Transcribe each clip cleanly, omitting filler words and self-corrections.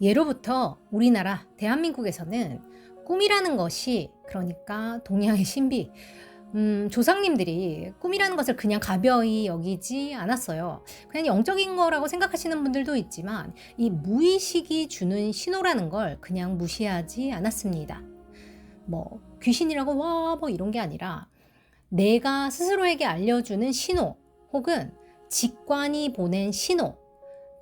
예로부터 우리나라 대한민국에서는 꿈이라는 것이, 그러니까 동양의 신비, 조상님들이 꿈이라는 것을 그냥 가벼이 여기지 않았어요. 그냥 영적인 거라고 생각하시는 분들도 있지만 이 무의식이 주는 신호라는 걸 그냥 무시하지 않았습니다. 뭐 귀신이라고 와 뭐 이런 게 아니라 내가 스스로에게 알려주는 신호, 혹은 직관이 보낸 신호,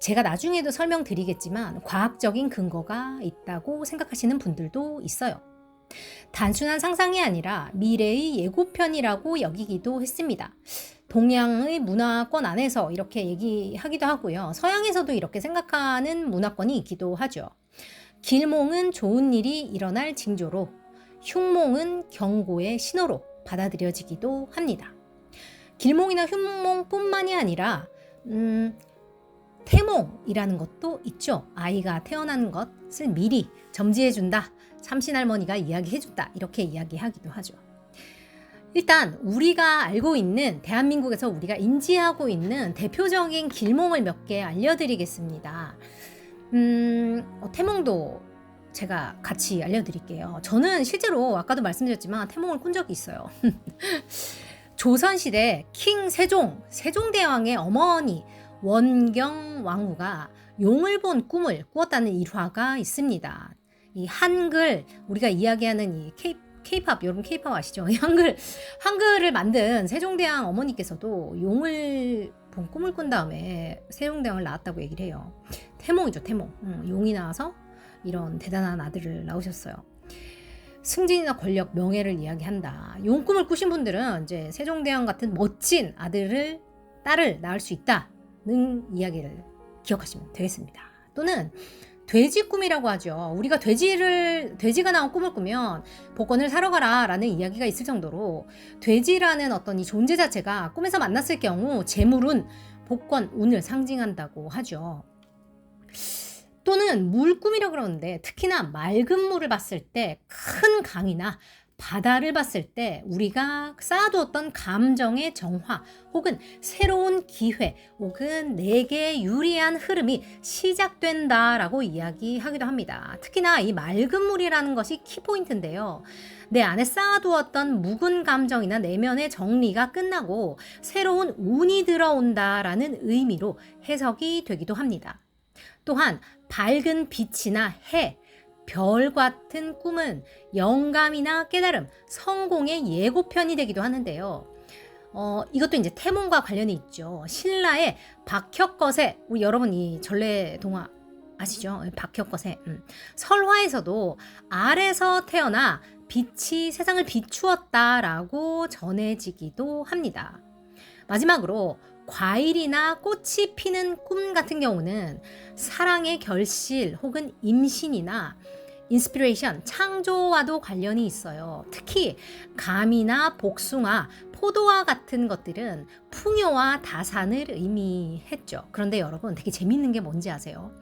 제가 나중에도 설명드리겠지만 과학적인 근거가 있다고 생각하시는 분들도 있어요. 단순한 상상이 아니라 미래의 예고편이라고 여기기도 했습니다. 동양의 문화권 안에서 이렇게 얘기하기도 하고요. 서양에서도 이렇게 생각하는 문화권이 있기도 하죠. 길몽은 좋은 일이 일어날 징조로, 흉몽은 경고의 신호로 받아들여지기도 합니다. 길몽이나 흉몽뿐만이 아니라 태몽이라는 것도 있죠. 아이가 태어나는 것을 미리 점지해준다, 참신할머니가 이야기해준다, 이렇게 이야기하기도 하죠. 일단 우리가 알고 있는, 대한민국에서 우리가 인지하고 있는 대표적인 길몽을 몇 개 알려드리겠습니다. 태몽도 제가 같이 알려드릴게요. 저는 실제로 아까도 말씀드렸지만 태몽을 꾼 적이 있어요. 조선시대 킹 세종대왕의 어머니 원경 왕후가 용을 본 꿈을 꾸었다는 일화가 있습니다. 이 한글, 우리가 이야기하는 이 K-팝, 여러분 K-팝 아시죠? 이 한글을 만든 세종대왕 어머니께서도 용을 본 꿈을 꾼 다음에 세종대왕을 낳았다고 얘기를 해요. 태몽이죠, 태몽. 용이 나와서 이런 대단한 아들을 낳으셨어요. 승진이나 권력, 명예를 이야기한다. 용 꿈을 꾸신 분들은 이제 세종대왕 같은 멋진 딸을 낳을 수 있다는 이야기를 기억하시면 되겠습니다. 또는 돼지 꿈이라고 하죠. 우리가 돼지가 나온 꿈을 꾸면 복권을 사러 가라 라는 이야기가 있을 정도로 돼지라는 어떤 이 존재 자체가 꿈에서 만났을 경우 재물운, 복권, 운을 상징한다고 하죠. 또는 물꿈이라고 그러는데, 특히나 맑은 물을 봤을 때, 큰 강이나 바다를 봤을 때 우리가 쌓아두었던 감정의 정화, 혹은 새로운 기회, 혹은 내게 유리한 흐름이 시작된다라고 이야기하기도 합니다. 특히나 이 맑은 물이라는 것이 키포인트인데요. 내 안에 쌓아두었던 묵은 감정이나 내면의 정리가 끝나고 새로운 운이 들어온다라는 의미로 해석이 되기도 합니다. 또한 밝은 빛이나 해, 별 같은 꿈은 영감이나 깨달음, 성공의 예고편이 되기도 하는데요. 이것도 이제 태몽과 관련이 있죠. 신라의 박혁거세, 우리 여러분 이 전래동화 아시죠? 박혁거세. 설화에서도 알에서 태어나 빛이 세상을 비추었다라고 전해지기도 합니다. 마지막으로 과일이나 꽃이 피는 꿈 같은 경우는 사랑의 결실, 혹은 임신이나 인스피레이션, 창조와도 관련이 있어요. 특히 감이나 복숭아, 포도와 같은 것들은 풍요와 다산을 의미했죠. 그런데 여러분, 되게 재밌는 게 뭔지 아세요?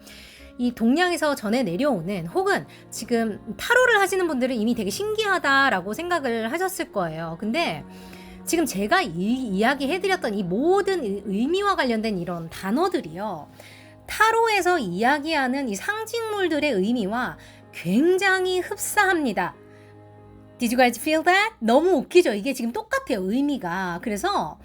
이 동양에서 전해 내려오는, 혹은 지금 타로를 하시는 분들은 이미 되게 신기하다라고 생각을 하셨을 거예요. 근데 지금 제가 이야기해드렸던 이 모든 의미와 관련된 이런 단어들이요, 타로에서 이야기하는 이 상징물들의 의미와 굉장히 흡사합니다. Did you guys feel that? 너무 웃기죠? 이게 지금 똑같아요, 의미가. 그래서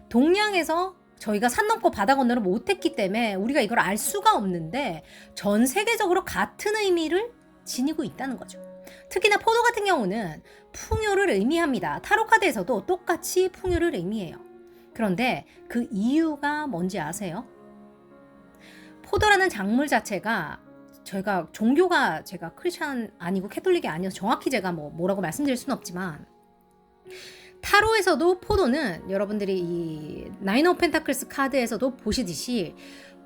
동양에서 저희가 산 넘고 바다 건너를 못했기 때문에 우리가 이걸 알 수가 없는데, 전 세계적으로 같은 의미를 지니고 있다는 거죠. 특히나 포도 같은 경우는 풍요를 의미합니다. 타로 카드에서도 똑같이 풍요를 의미해요. 그런데 그 이유가 뭔지 아세요? 포도라는 작물 자체가, 제가 크리스찬 아니고 캐톨릭이 아니어서 정확히 제가 뭐라고 말씀드릴 수는 없지만, 타로에서도 포도는 여러분들이 이 나인 오브 펜타클스 카드에서도 보시듯이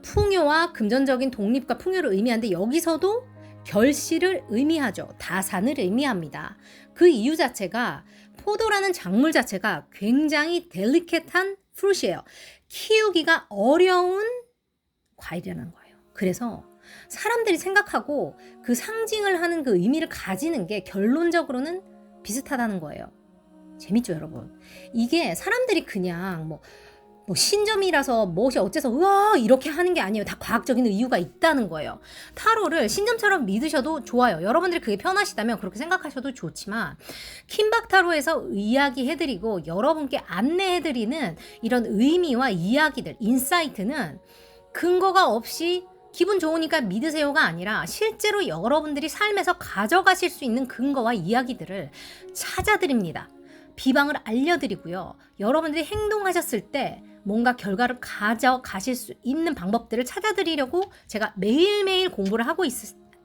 풍요와 금전적인 독립과 풍요를 의미하는데, 여기서도 결실을 의미하죠. 다산을 의미합니다. 그 이유 자체가, 포도라는 작물 자체가 굉장히 델리케트한 프루트이에요. 키우기가 어려운 과일이라는 거예요. 그래서 사람들이 생각하고 그 상징을 하는 그 의미를 가지는 게 결론적으로는 비슷하다는 거예요. 재밌죠, 여러분? 이게 사람들이 그냥 뭐 신점이라서 무엇이 어째서 우와 이렇게 하는 게 아니에요. 다 과학적인 이유가 있다는 거예요. 타로를 신점처럼 믿으셔도 좋아요. 여러분들이 그게 편하시다면 그렇게 생각하셔도 좋지만 킴박 타로에서 이야기해드리고 여러분께 안내해드리는 이런 의미와 이야기들, 인사이트는 근거가 없이 기분 좋으니까 믿으세요가 아니라 실제로 여러분들이 삶에서 가져가실 수 있는 근거와 이야기들을 찾아드립니다. 비방을 알려드리고요. 여러분들이 행동하셨을 때 뭔가 결과를 가져가실 수 있는 방법들을 찾아드리려고 제가 매일매일 공부를 하고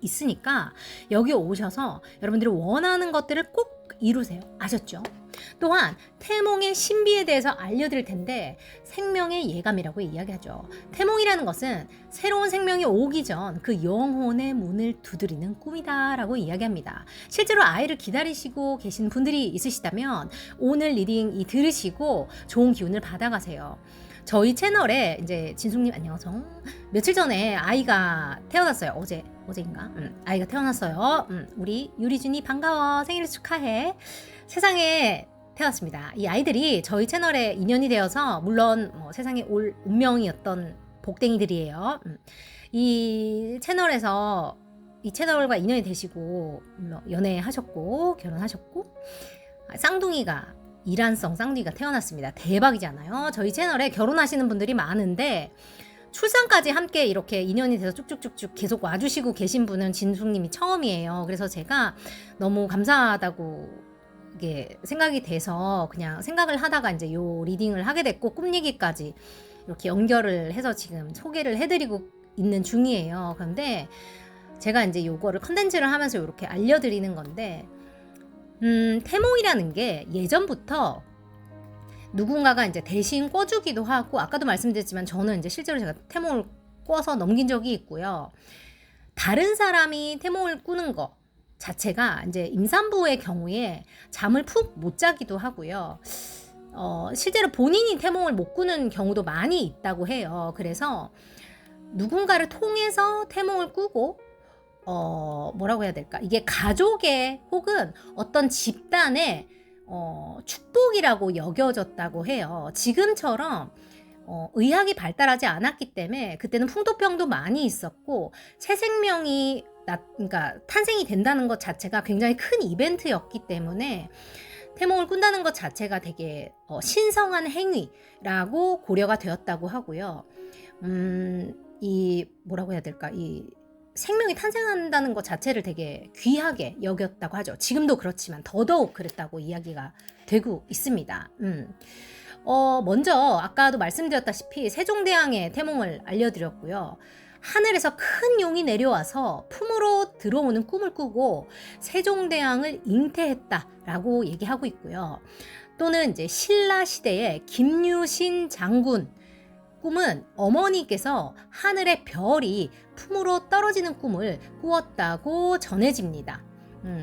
있으니까 여기 오셔서 여러분들이 원하는 것들을 꼭 이루세요. 아셨죠? 또한 태몽의 신비에 대해서 알려드릴 텐데 생명의 예감이라고 이야기하죠. 태몽이라는 것은 새로운 생명이 오기 전 그 영혼의 문을 두드리는 꿈이다 라고 이야기합니다. 실제로 아이를 기다리시고 계신 분들이 있으시다면 오늘 리딩 들으시고 좋은 기운을 받아가세요. 저희 채널에 이제 진숙님 안녕하세요. 며칠 전에 아이가 태어났어요. 어제인가? 아이가 태어났어요. 우리 유리준이 반가워. 생일 축하해. 세상에 태어났습니다. 이 아이들이 저희 채널에 인연이 되어서 물론 세상에 올 운명이었던 복댕이들이에요. 이 채널과 인연이 되시고 물론 연애하셨고 결혼하셨고 쌍둥이가 이란성 쌍둥이가 태어났습니다. 대박이잖아요. 저희 채널에 결혼하시는 분들이 많은데 출산까지 함께 이렇게 인연이 돼서 쭉쭉쭉쭉 계속 와주시고 계신 분은 진숙님이 처음이에요. 그래서 제가 너무 감사하다고 이게 생각이 돼서 그냥 생각을 하다가 이제 요 리딩을 하게 됐고 꿈 얘기까지 이렇게 연결을 해서 지금 소개를 해드리고 있는 중이에요. 그런데 제가 이제 요거를 컨텐츠를 하면서 이렇게 알려드리는 건데 태몽이라는 게 예전부터 누군가가 이제 대신 꿔주기도 하고 아까도 말씀드렸지만 저는 이제 실제로 제가 태몽을 꿔서 넘긴 적이 있고요. 다른 사람이 태몽을 꾸는 거 자체가 이제 임산부의 경우에 잠을 푹 못 자기도 하고요. 실제로 본인이 태몽을 못 꾸는 경우도 많이 있다고 해요. 그래서 누군가를 통해서 태몽을 꾸고 뭐라고 해야 될까? 이게 가족의 혹은 어떤 집단의 축복이라고 여겨졌다고 해요. 지금처럼 의학이 발달하지 않았기 때문에 그때는 풍토병도 많이 있었고 새 생명이 그러니까 탄생이 된다는 것 자체가 굉장히 큰 이벤트였기 때문에 태몽을 꾼다는 것 자체가 되게 신성한 행위라고 고려가 되었다고 하고요. 이 뭐라고 해야 될까? 이 생명이 탄생한다는 것 자체를 되게 귀하게 여겼다고 하죠. 지금도 그렇지만 더더욱 그랬다고 이야기가 되고 있습니다. 먼저 아까도 말씀드렸다시피 세종대왕의 태몽을 알려드렸고요. 하늘에서 큰 용이 내려와서 품으로 들어오는 꿈을 꾸고 세종대왕을 잉태했다라고 얘기하고 있고요. 또는 이제 신라 시대의 김유신 장군 꿈은 어머니께서 하늘의 별이 품으로 떨어지는 꿈을 꾸었다고 전해집니다.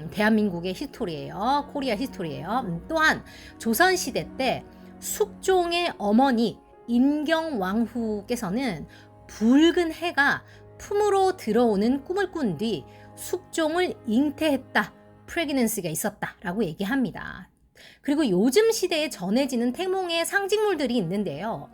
대한민국의 히스토리예요. 코리아 히스토리예요. 또한 조선시대 때 숙종의 어머니 임경왕후께서는 붉은 해가 품으로 들어오는 꿈을 꾼 뒤 숙종을 잉태했다. 프레그넌스가 있었다라고 얘기합니다. 그리고 요즘 시대에 전해지는 태몽의 상징물들이 있는데요.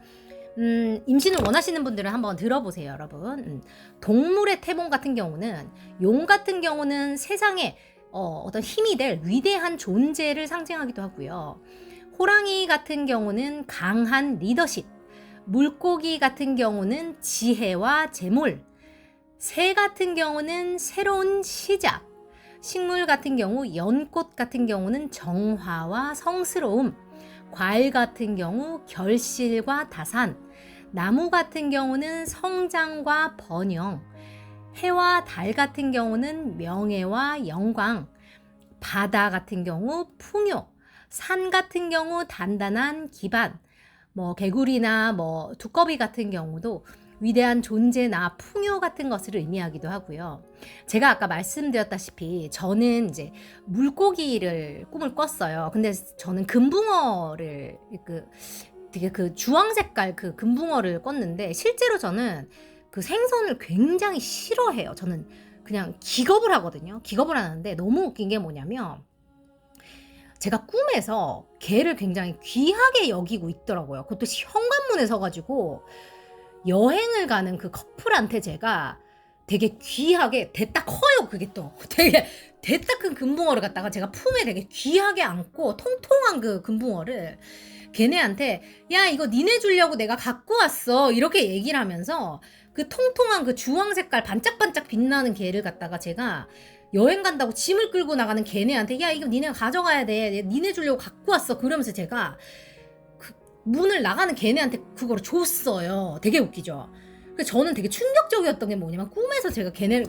임신을 원하시는 분들은 한번 들어보세요, 여러분. 동물의 태몽 같은 경우는 용 같은 경우는 세상에 어떤 힘이 될 위대한 존재를 상징하기도 하고요. 호랑이 같은 경우는 강한 리더십, 물고기 같은 경우는 지혜와 재물, 새 같은 경우는 새로운 시작, 식물 같은 경우 연꽃 같은 경우는 정화와 성스러움, 과일 같은 경우 결실과 다산, 나무 같은 경우는 성장과 번영, 해와 달 같은 경우는 명예와 영광, 바다 같은 경우 풍요, 산 같은 경우 단단한 기반, 개구리나 두꺼비 같은 경우도 위대한 존재나 풍요 같은 것을 의미하기도 하고요. 제가 아까 말씀드렸다시피 저는 이제 물고기를 꿈을 꿨어요. 근데 저는 금붕어를 되게 그 주황 색깔 그 금붕어를 꿨는데 실제로 저는 그 생선을 굉장히 싫어해요. 저는 그냥 기겁을 하거든요. 기겁을 하는데 너무 웃긴 게 뭐냐면 제가 꿈에서 걔를 굉장히 귀하게 여기고 있더라고요. 그것도 현관문에 서가지고 여행을 가는 그 커플한테 제가 되게 귀하게, 대따 커요 그게 또 되게 대따 큰 금붕어를 갖다가 제가 품에 되게 귀하게 안고 통통한 그 금붕어를 걔네한테 야 이거 니네 주려고 내가 갖고 왔어 이렇게 얘기를 하면서 그 통통한 그 주황 색깔 반짝반짝 빛나는 개를 갖다가 제가 여행 간다고 짐을 끌고 나가는 걔네한테 야 이거 니네가 가져가야 돼 니네 주려고 갖고 왔어 그러면서 제가 그 문을 나가는 걔네한테 그거를 줬어요. 되게 웃기죠. 그래서 저는 되게 충격적이었던 게 뭐냐면 꿈에서 제가 걔를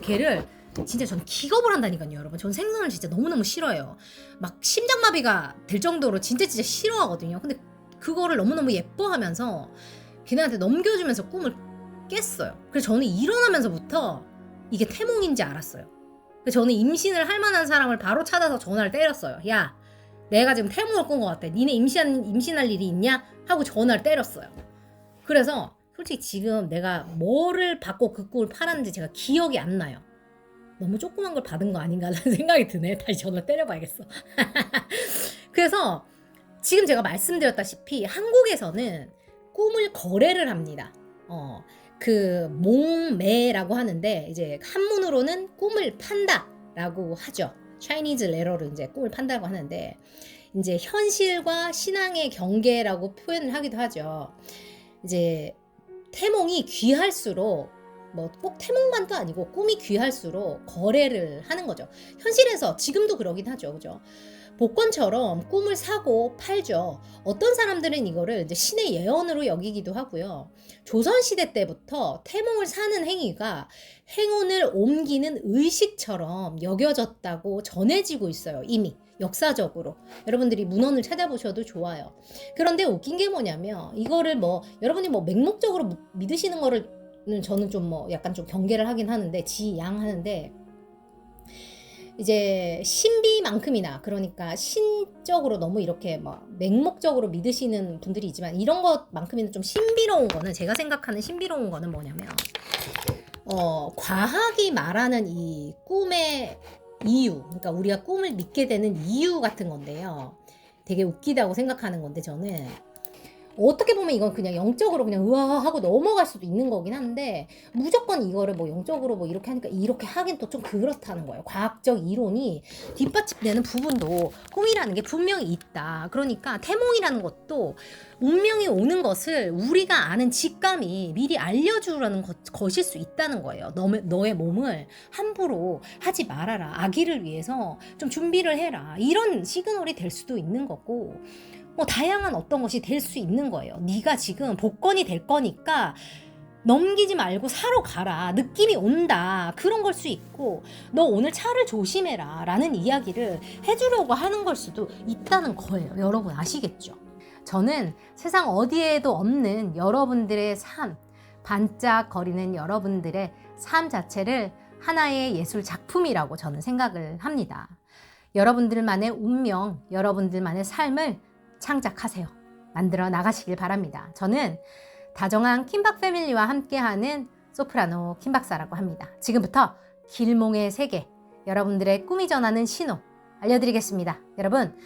진짜 전 기겁을 한다니까요 여러분. 전 생선을 진짜 너무너무 싫어해요. 막 심장마비가 될 정도로 진짜 싫어하거든요. 근데 그거를 너무너무 예뻐하면서 걔네한테 넘겨주면서 꿈을 깼어요. 그래서 저는 일어나면서부터 이게 태몽인지 알았어요. 그래서 저는 임신을 할 만한 사람을 바로 찾아서 전화를 때렸어요. 야 내가 지금 태몽을 꾼 것 같아. 니네 임신할 일이 있냐? 하고 전화를 때렸어요. 그래서 솔직히 지금 내가 뭐를 받고 그 꿈을 팔았는지 제가 기억이 안 나요. 너무 조그만 걸 받은 거 아닌가라는 생각이 드네. 다시 전화를 때려봐야겠어. 그래서 지금 제가 말씀드렸다시피 한국에서는 꿈을 거래를 합니다. 그 몽매라고 하는데 이제 한문으로는 꿈을 판다라고 하죠. 차이니즈 레러로 이제 꿈을 판다고 하는데 이제 현실과 신앙의 경계라고 표현을 하기도 하죠. 이제 태몽이 귀할수록 뭐 꼭 태몽만도 아니고 꿈이 귀할수록 거래를 하는 거죠. 현실에서 지금도 그러긴 하죠. 그죠? 복권처럼 꿈을 사고 팔죠. 어떤 사람들은 이거를 이제 신의 예언으로 여기기도 하고요. 조선시대 때부터 태몽을 사는 행위가 행운을 옮기는 의식처럼 여겨졌다고 전해지고 있어요. 이미 역사적으로. 여러분들이 문헌을 찾아보셔도 좋아요. 그런데 웃긴 게 뭐냐면 이거를 뭐 여러분이 뭐 맹목적으로 믿으시는 거를 저는 좀 뭐 약간 좀 경계를 하긴 하는데 지양하는데 이제 신비만큼이나 그러니까 신적으로 너무 이렇게 막 맹목적으로 믿으시는 분들이 있지만 이런 것만큼이나 좀 신비로운 거는 제가 생각하는 신비로운 거는 뭐냐면 과학이 말하는 이 꿈의 이유 그러니까 우리가 꿈을 믿게 되는 이유 같은 건데요. 되게 웃기다고 생각하는 건데 저는 어떻게 보면 이건 그냥 영적으로 그냥 우와 하고 넘어갈 수도 있는 거긴 한데 무조건 이거를 뭐 영적으로 뭐 이렇게 하니까 이렇게 하긴 또 좀 그렇다는 거예요. 과학적 이론이 뒷받침되는 부분도 꿈이라는 게 분명히 있다. 그러니까 태몽이라는 것도 운명이 오는 것을 우리가 아는 직감이 미리 알려주라는 것일 수 있다는 거예요. 너의 몸을 함부로 하지 말아라. 아기를 위해서 좀 준비를 해라. 이런 시그널이 될 수도 있는 거고 뭐 다양한 어떤 것이 될 수 있는 거예요. 네가 지금 복권이 될 거니까 넘기지 말고 사러 가라. 느낌이 온다. 그런 걸 수 있고 너 오늘 차를 조심해라 라는 이야기를 해주려고 하는 걸 수도 있다는 거예요. 여러분 아시겠죠? 저는 세상 어디에도 없는 여러분들의 삶, 반짝거리는 여러분들의 삶 자체를 하나의 예술 작품이라고 저는 생각을 합니다. 여러분들만의 운명, 여러분들만의 삶을 창작하세요. 만들어 나가시길 바랍니다. 저는 다정한 킴박 패밀리와 함께하는 소프라노 킴박사라고 합니다. 지금부터 길몽의 세계, 여러분들의 꿈이 전하는 신호 알려드리겠습니다. 여러분,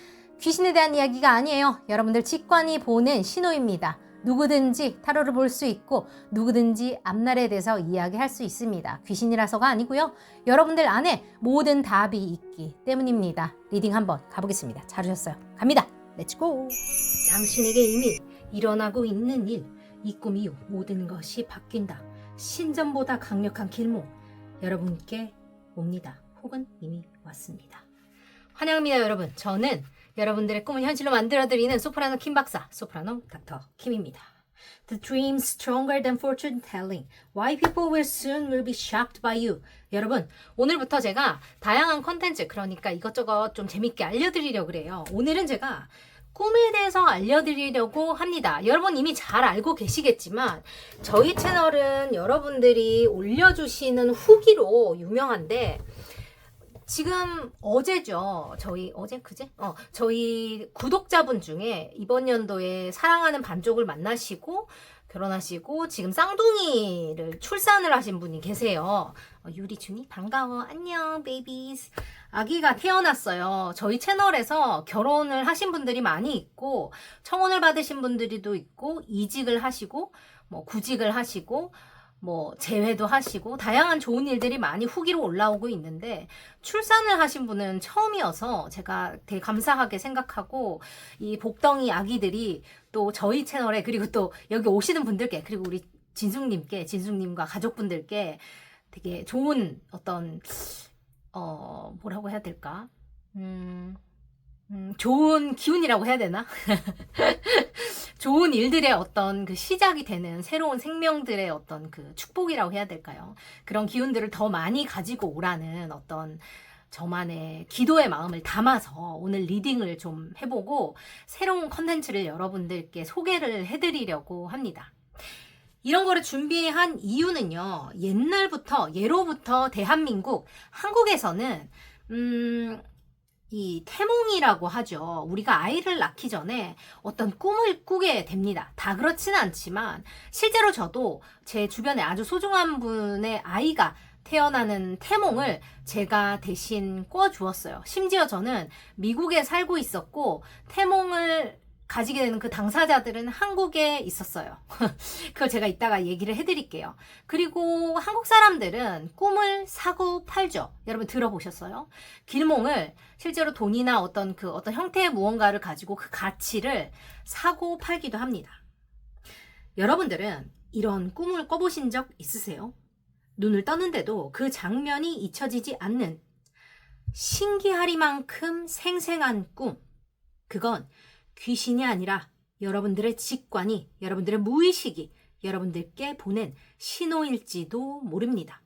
귀신에 대한 이야기가 아니에요. 여러분들 직관이 보낸 신호입니다. 누구든지 타로를 볼 수 있고 누구든지 앞날에 대해서 이야기할 수 있습니다. 귀신이라서가 아니고요. 여러분들 안에 모든 답이 있기 때문입니다. 리딩 한번 가보겠습니다. 잘 오셨어요. 갑니다. 렛츠고! 당신에게 이미 일어나고 있는 일, 이 꿈 이후 모든 것이 바뀐다. 신전보다 강력한 길몽, 여러분께 옵니다. 혹은 이미 왔습니다. 환영합니다 여러분. 저는 여러분들의 꿈을 현실로 만들어드리는 소프라노 킴 박사, 소프라노 닥터 킴입니다. The dream's stronger than fortune telling. Why people will soon will be shocked by you. 여러분, 오늘부터 제가 다양한 컨텐츠, 그러니까 이것저것 좀 재밌게 알려드리려고 그래요. 오늘은 제가 꿈에 대해서 알려드리려고 합니다. 여러분 이미 잘 알고 계시겠지만 저희 채널은 여러분들이 올려주시는 후기로 유명한데 지금 어제죠. 저희 구독자분 중에 이번 연도에 사랑하는 반쪽을 만나시고 결혼하시고 지금 쌍둥이를 출산을 하신 분이 계세요. 유리준이 반가워. 안녕 베이비스. 아기가 태어났어요. 저희 채널에서 결혼을 하신 분들이 많이 있고 청혼을 받으신 분들도 있고 이직을 하시고 뭐 구직을 하시고 뭐 재회도 하시고 다양한 좋은 일들이 많이 후기로 올라오고 있는데 출산을 하신 분은 처음이어서 제가 되게 감사하게 생각하고 이 복덩이 아기들이 또 저희 채널에 그리고 또 여기 오시는 분들께 그리고 우리 진숙님과 가족분들께 되게 좋은 어떤 뭐라고 해야 될까? 좋은 기운이라고 해야 되나? 좋은 일들의 어떤 그 시작이 되는 새로운 생명들의 어떤 그 축복이라고 해야 될까요? 그런 기운들을 더 많이 가지고 오라는 어떤 저만의 기도의 마음을 담아서 오늘 리딩을 좀 해보고 새로운 컨텐츠를 여러분들께 소개를 해드리려고 합니다. 이런 거를 준비한 이유는요. 예로부터 대한민국, 한국에서는 이 태몽이라고 하죠. 우리가 아이를 낳기 전에 어떤 꿈을 꾸게 됩니다. 다 그렇지는 않지만 실제로 저도 제 주변에 아주 소중한 분의 아이가 태어나는 태몽을 제가 대신 꿔주었어요. 심지어 저는 미국에 살고 있었고 태몽을 가지게 되는 그 당사자들은 한국에 있었어요. 그걸 제가 이따가 얘기를 해드릴게요. 그리고 한국 사람들은 꿈을 사고 팔죠. 여러분 들어보셨어요? 길몽을 실제로 돈이나 어떤 형태의 무언가를 가지고 그 가치를 사고 팔기도 합니다. 여러분들은 이런 꿈을 꿔보신 적 있으세요? 눈을 떴는데도 그 장면이 잊혀지지 않는 신기하리만큼 생생한 꿈. 그건 귀신이 아니라 여러분들의 직관이, 여러분들의 무의식이 여러분들께 보낸 신호일지도 모릅니다.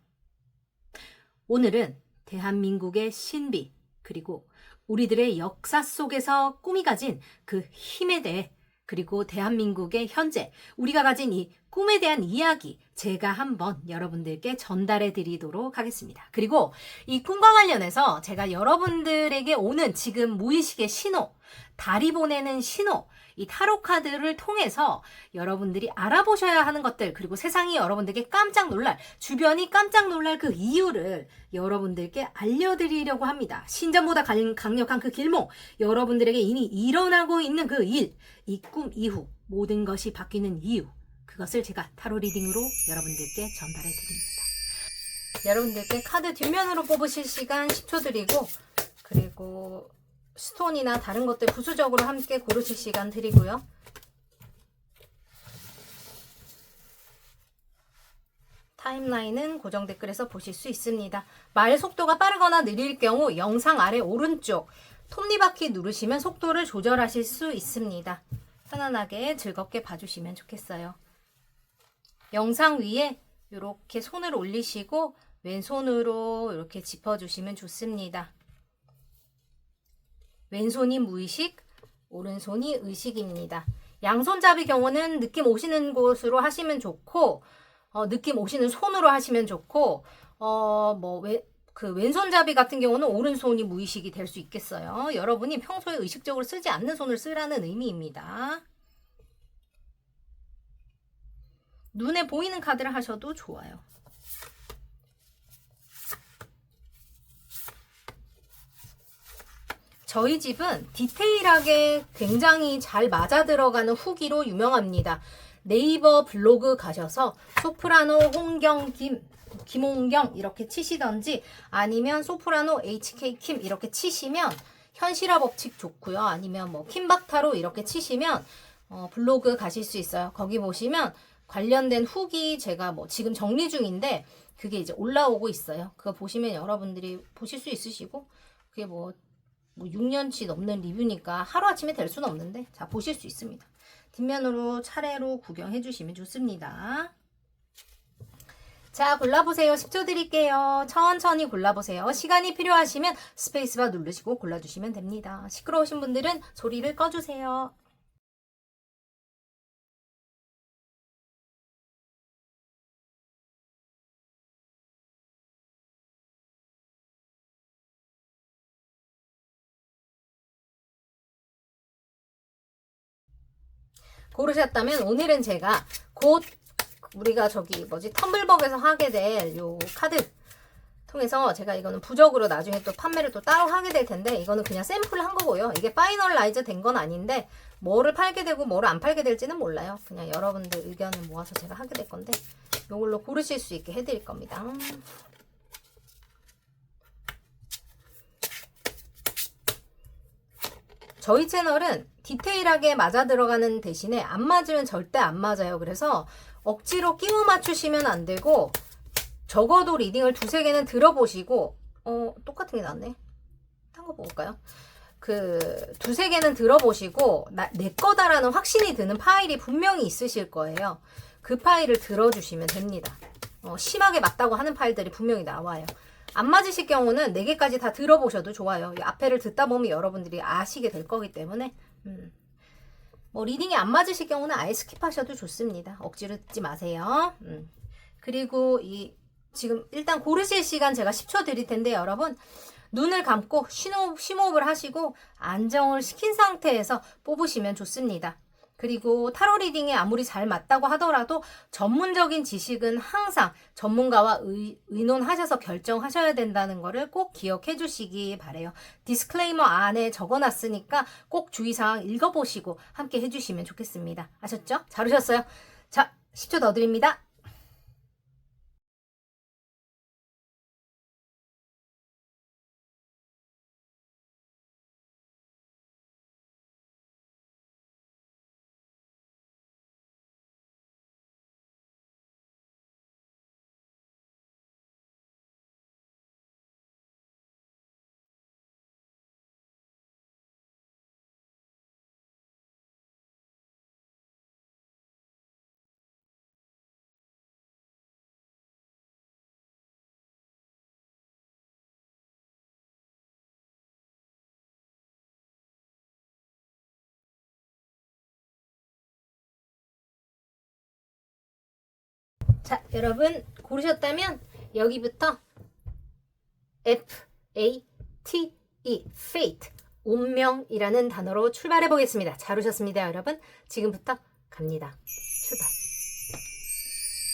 오늘은 대한민국의 신비, 그리고 우리들의 역사 속에서 꿈이 가진 그 힘에 대해, 그리고 대한민국의 현재 우리가 가진 이 꿈에 대한 이야기 제가 한번 여러분들께 전달해 드리도록 하겠습니다. 그리고 이 꿈과 관련해서 제가 여러분들에게 오는 지금 무의식의 신호, 달이 보내는 신호, 이 타로 카드를 통해서 여러분들이 알아보셔야 하는 것들, 그리고 세상이 여러분들께 깜짝 놀랄, 주변이 깜짝 놀랄 그 이유를 여러분들께 알려드리려고 합니다. 신전보다 강력한 그 길목, 여러분들에게 이미 일어나고 있는 그 일, 이 꿈 이후 모든 것이 바뀌는 이유, 그것을 제가 타로 리딩으로 여러분들께 전달해 드립니다. 여러분들께 카드 뒷면으로 뽑으실 시간 10초 드리고, 그리고 스톤이나 다른 것들 부수적으로 함께 고르실 시간 드리고요. 타임라인은 고정 댓글에서 보실 수 있습니다. 말 속도가 빠르거나 느릴 경우 영상 아래 오른쪽 톱니바퀴 누르시면 속도를 조절하실 수 있습니다. 편안하게 즐겁게 봐주시면 좋겠어요. 영상 위에 이렇게 손을 올리시고 왼손으로 이렇게 짚어주시면 좋습니다. 왼손이 무의식, 오른손이 의식입니다. 양손잡이 경우는 느낌 오시는 곳으로 하시면 좋고, 느낌 오시는 손으로 하시면 좋고, 왼손잡이 같은 경우는 오른손이 무의식이 될 수 있겠어요. 여러분이 평소에 의식적으로 쓰지 않는 손을 쓰라는 의미입니다. 눈에 보이는 카드를 하셔도 좋아요. 저희 집은 디테일하게 굉장히 잘 맞아 들어가는 후기로 유명합니다. 네이버 블로그 가셔서 소프라노 홍경 김홍경 이렇게 치시던지 아니면 소프라노 HK 킴 이렇게 치시면 현실화 법칙 좋고요. 아니면 뭐 킴박타로 이렇게 치시면 블로그 가실 수 있어요. 거기 보시면 관련된 후기 제가 뭐 지금 정리 중인데 그게 이제 올라오고 있어요. 그거 보시면 여러분들이 보실 수 있으시고 그게 뭐 6년치 넘는 리뷰니까 하루아침에 될 수는 없는데 자 보실 수 있습니다. 뒷면으로 차례로 구경해 주시면 좋습니다. 자 골라보세요. 10초 드릴게요. 천천히 골라보세요. 시간이 필요하시면 스페이스바 누르시고 골라주시면 됩니다. 시끄러우신 분들은 소리를 꺼주세요. 고르셨다면 오늘은 제가 곧 우리가 저기 뭐지 텀블벅에서 하게 될 요 카드 통해서 제가 이거는 부적으로 나중에 또 판매를 또 따로 하게 될 텐데, 이거는 그냥 샘플 한 거고요. 이게 파이널라이즈 된 건 아닌데 뭐를 팔게 되고 뭐를 안 팔게 될지는 몰라요. 그냥 여러분들 의견을 모아서 제가 하게 될 건데 이걸로 고르실 수 있게 해드릴 겁니다. 저희 채널은 디테일하게 맞아 들어가는 대신에 안 맞으면 절대 안 맞아요. 그래서 억지로 끼워 맞추시면 안 되고, 적어도 리딩을 두세 개는 들어보시고, 똑같은 게 낫네. 딴 거 볼까요? 두세 개는 들어보시고, 내 거다라는 확신이 드는 파일이 분명히 있으실 거예요. 그 파일을 들어주시면 됩니다. 심하게 맞다고 하는 파일들이 분명히 나와요. 안 맞으실 경우는 4개까지 다 들어보셔도 좋아요. 이 앞에를 듣다 보면 여러분들이 아시게 될 거기 때문에, 뭐 리딩이 안 맞으실 경우는 아예 스킵하셔도 좋습니다. 억지로 듣지 마세요. 그리고 지금 일단 고르실 시간 제가 10초 드릴 텐데, 여러분 눈을 감고 심호흡을 하시고 안정을 시킨 상태에서 뽑으시면 좋습니다. 그리고 타로 리딩이 아무리 잘 맞다고 하더라도 전문적인 지식은 항상 전문가와 의논하셔서 결정하셔야 된다는 거를 꼭 기억해 주시기 바래요. 디스클레이머 안에 적어놨으니까 꼭 주의사항 읽어보시고 함께 해주시면 좋겠습니다. 아셨죠? 잘 오셨어요? 자, 10초 더 드립니다. 자, 여러분 고르셨다면 여기부터 F-A-T-E, fate, 운명이라는 단어로 출발해 보겠습니다. 잘 오셨습니다, 여러분. 지금부터 갑니다. 출발.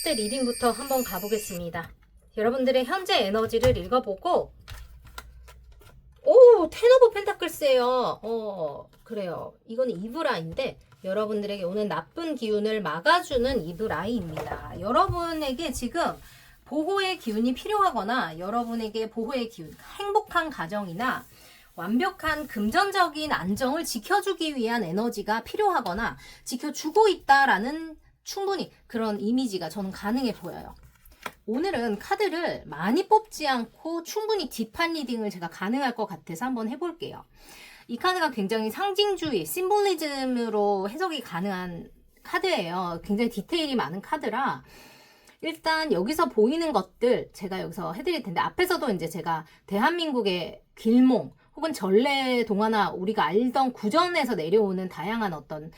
첫 리딩부터 한번 가보겠습니다. 여러분들의 현재 에너지를 읽어보고, 오, 텐 오브 펜타클스예요. 그래요. 이거는 이브라인데 여러분들에게 오는 나쁜 기운을 막아주는 이브라이입니다. 여러분에게 지금 보호의 기운이 필요하거나, 여러분에게 보호의 기운, 행복한 가정이나 완벽한 금전적인 안정을 지켜주기 위한 에너지가 필요하거나 지켜주고 있다라는 충분히 그런 이미지가 저는 가능해 보여요. 오늘은 카드를 많이 뽑지 않고 충분히 딥한 리딩을 제가 가능할 것 같아서 한번 해볼게요. 이 카드가 굉장히 상징주의, 심볼리즘으로 해석이 가능한 카드예요. 굉장히 디테일이 많은 카드라 일단 여기서 보이는 것들 제가 여기서 해드릴 텐데, 앞에서도 이제 제가 대한민국의 길몽 혹은 전래 동화나 우리가 알던 구전에서 내려오는 다양한 어떤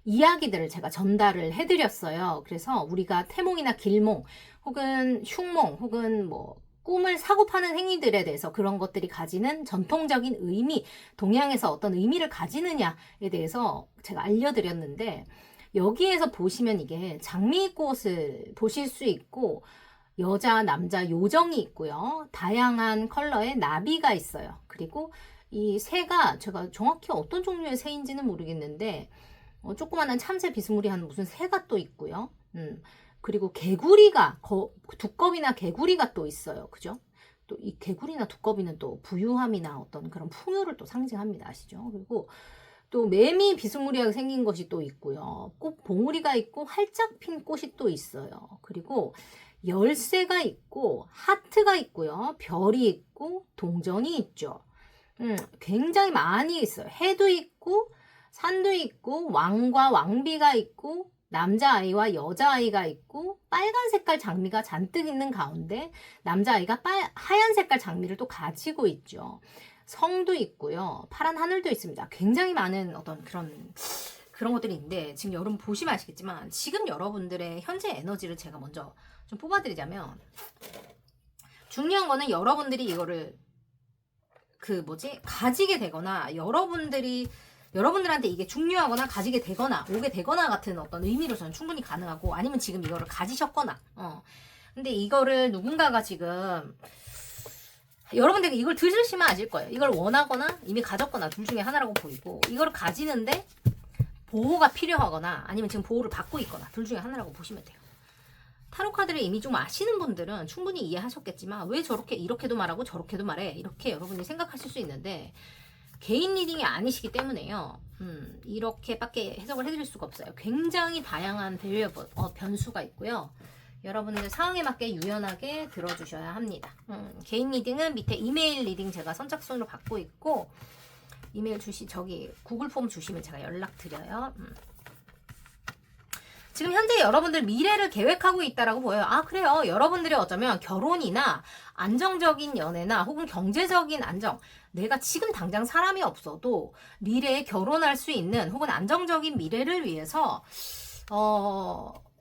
이야기들을 제가 전달을 해드렸어요. 그래서 우리가 태몽이나 길몽 혹은 흉몽 혹은 뭐 꿈을 사고 파는 행위들에 대해서 그런 것들이 가지는 전통적인 의미, 동양에서 어떤 의미를 가지느냐에 대해서 제가 알려드렸는데, 여기에서 보시면 이게 장미꽃을 보실 수 있고 여자, 남자 요정이 있고요. 다양한 컬러의 나비가 있어요. 그리고 이 새가 제가 정확히 어떤 종류의 새인지는 모르겠는데 조그마한 참새 비스무리한 무슨 새가 또 있고요. 그리고 개구리가 두꺼비나 개구리가 또 있어요. 그죠? 또 이 개구리나 두꺼비는 또 부유함이나 어떤 그런 풍요를 또 상징합니다. 아시죠? 그리고 또 매미 비스무리하게 생긴 것이 또 있고요. 꽃 봉우리가 있고 활짝 핀 꽃이 또 있어요. 그리고 열쇠가 있고 하트가 있고요. 별이 있고 동전이 있죠. 굉장히 많이 있어요. 해도 있고 산도 있고 왕과 왕비가 있고 남자아이와 여자아이가 있고 빨간 색깔 장미가 잔뜩 있는 가운데 남자아이가 하얀 색깔 장미를 또 가지고 있죠. 성도 있고요. 파란 하늘도 있습니다. 굉장히 많은 어떤 그런 것들이 있는데, 지금 여러분 보시면 아시겠지만 지금 여러분들의 현재 에너지를 제가 먼저 좀 뽑아드리자면, 중요한 거는 여러분들이 이거를 가지게 되거나 여러분들이 여러분들한테 이게 중요하거나 가지게 되거나 오게 되거나 같은 어떤 의미로서는 충분히 가능하고, 아니면 지금 이거를 가지셨거나 근데 이거를 누군가가 지금 여러분들이 이걸 들으시면 아실 거예요. 이걸 원하거나 이미 가졌거나 둘 중에 하나라고 보이고, 이거를 가지는데 보호가 필요하거나 아니면 지금 보호를 받고 있거나 둘 중에 하나라고 보시면 돼요. 타로 카드를 이미 좀 아시는 분들은 충분히 이해하셨겠지만, 왜 저렇게 이렇게도 말하고 저렇게도 말해, 이렇게 여러분이 생각하실 수 있는데, 개인 리딩이 아니시기 때문에요. 이렇게밖에 해석을 해드릴 수가 없어요. 굉장히 다양한 변수가 있고요. 여러분들 상황에 맞게 유연하게 들어주셔야 합니다. 개인 리딩은 밑에 이메일 리딩 제가 선착순으로 받고 있고, 이메일 저기 구글 폼 주시면 제가 연락 드려요. 지금 현재 여러분들 미래를 계획하고 있다라고 보여요. 아, 그래요. 여러분들이 어쩌면 결혼이나 안정적인 연애나 혹은 경제적인 안정, 내가 지금 당장 사람이 없어도 미래에 결혼할 수 있는 혹은 안정적인 미래를 위해서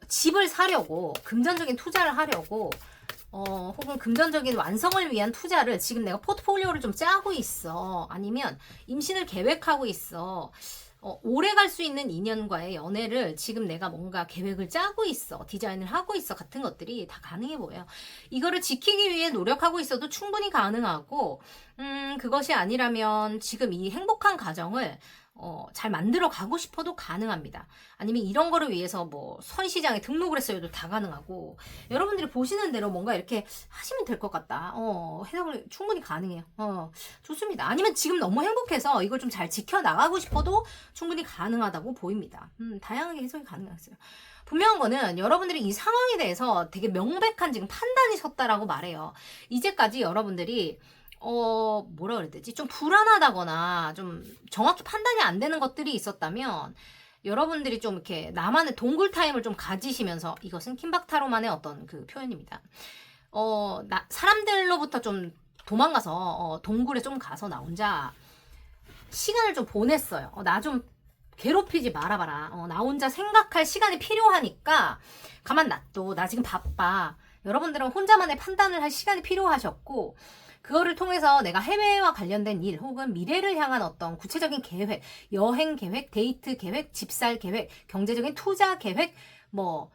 집을 사려고, 금전적인 투자를 하려고, 혹은 금전적인 완성을 위한 투자를 지금 내가 포트폴리오를 좀 짜고 있어. 아니면 임신을 계획하고 있어. 오래 갈 수 있는 인연과의 연애를 지금 내가 뭔가 계획을 짜고 있어. 디자인을 하고 있어. 같은 것들이 다 가능해 보여요. 이거를 지키기 위해 노력하고 있어도 충분히 가능하고, 그것이 아니라면 지금 이 행복한 가정을 잘 만들어 가고 싶어도 가능합니다. 아니면 이런 거를 위해서 뭐 선시장에 등록을 했어요도 다 가능하고, 여러분들이 보시는 대로 뭔가 이렇게 하시면 될 것 같다. 해석을 충분히 가능해요. 좋습니다. 아니면 지금 너무 행복해서 이걸 좀 잘 지켜나가고 싶어도 충분히 가능하다고 보입니다. 다양하게 해석이 가능했어요. 분명한 거는 여러분들이 이 상황에 대해서 되게 명백한 지금 판단이 섰다라고 말해요. 이제까지 여러분들이 뭐라 그래야 되지? 좀 불안하다거나 좀 정확히 판단이 안 되는 것들이 있었다면, 여러분들이 좀 이렇게 나만의 동굴 타임을 좀 가지시면서, 이것은 킴박타로만의 어떤 그 표현입니다. 사람들로부터 좀 도망가서 동굴에 좀 가서 나 혼자 시간을 좀 보냈어요. 나 좀 괴롭히지 말아봐라. 나 혼자 생각할 시간이 필요하니까 가만 놔둬. 나 지금 바빠. 여러분들은 혼자만의 판단을 할 시간이 필요하셨고, 그거를 통해서 내가 해외와 관련된 일 혹은 미래를 향한 어떤 구체적인 계획, 여행 계획, 데이트 계획, 집살 계획, 경제적인 투자 계획, 뭐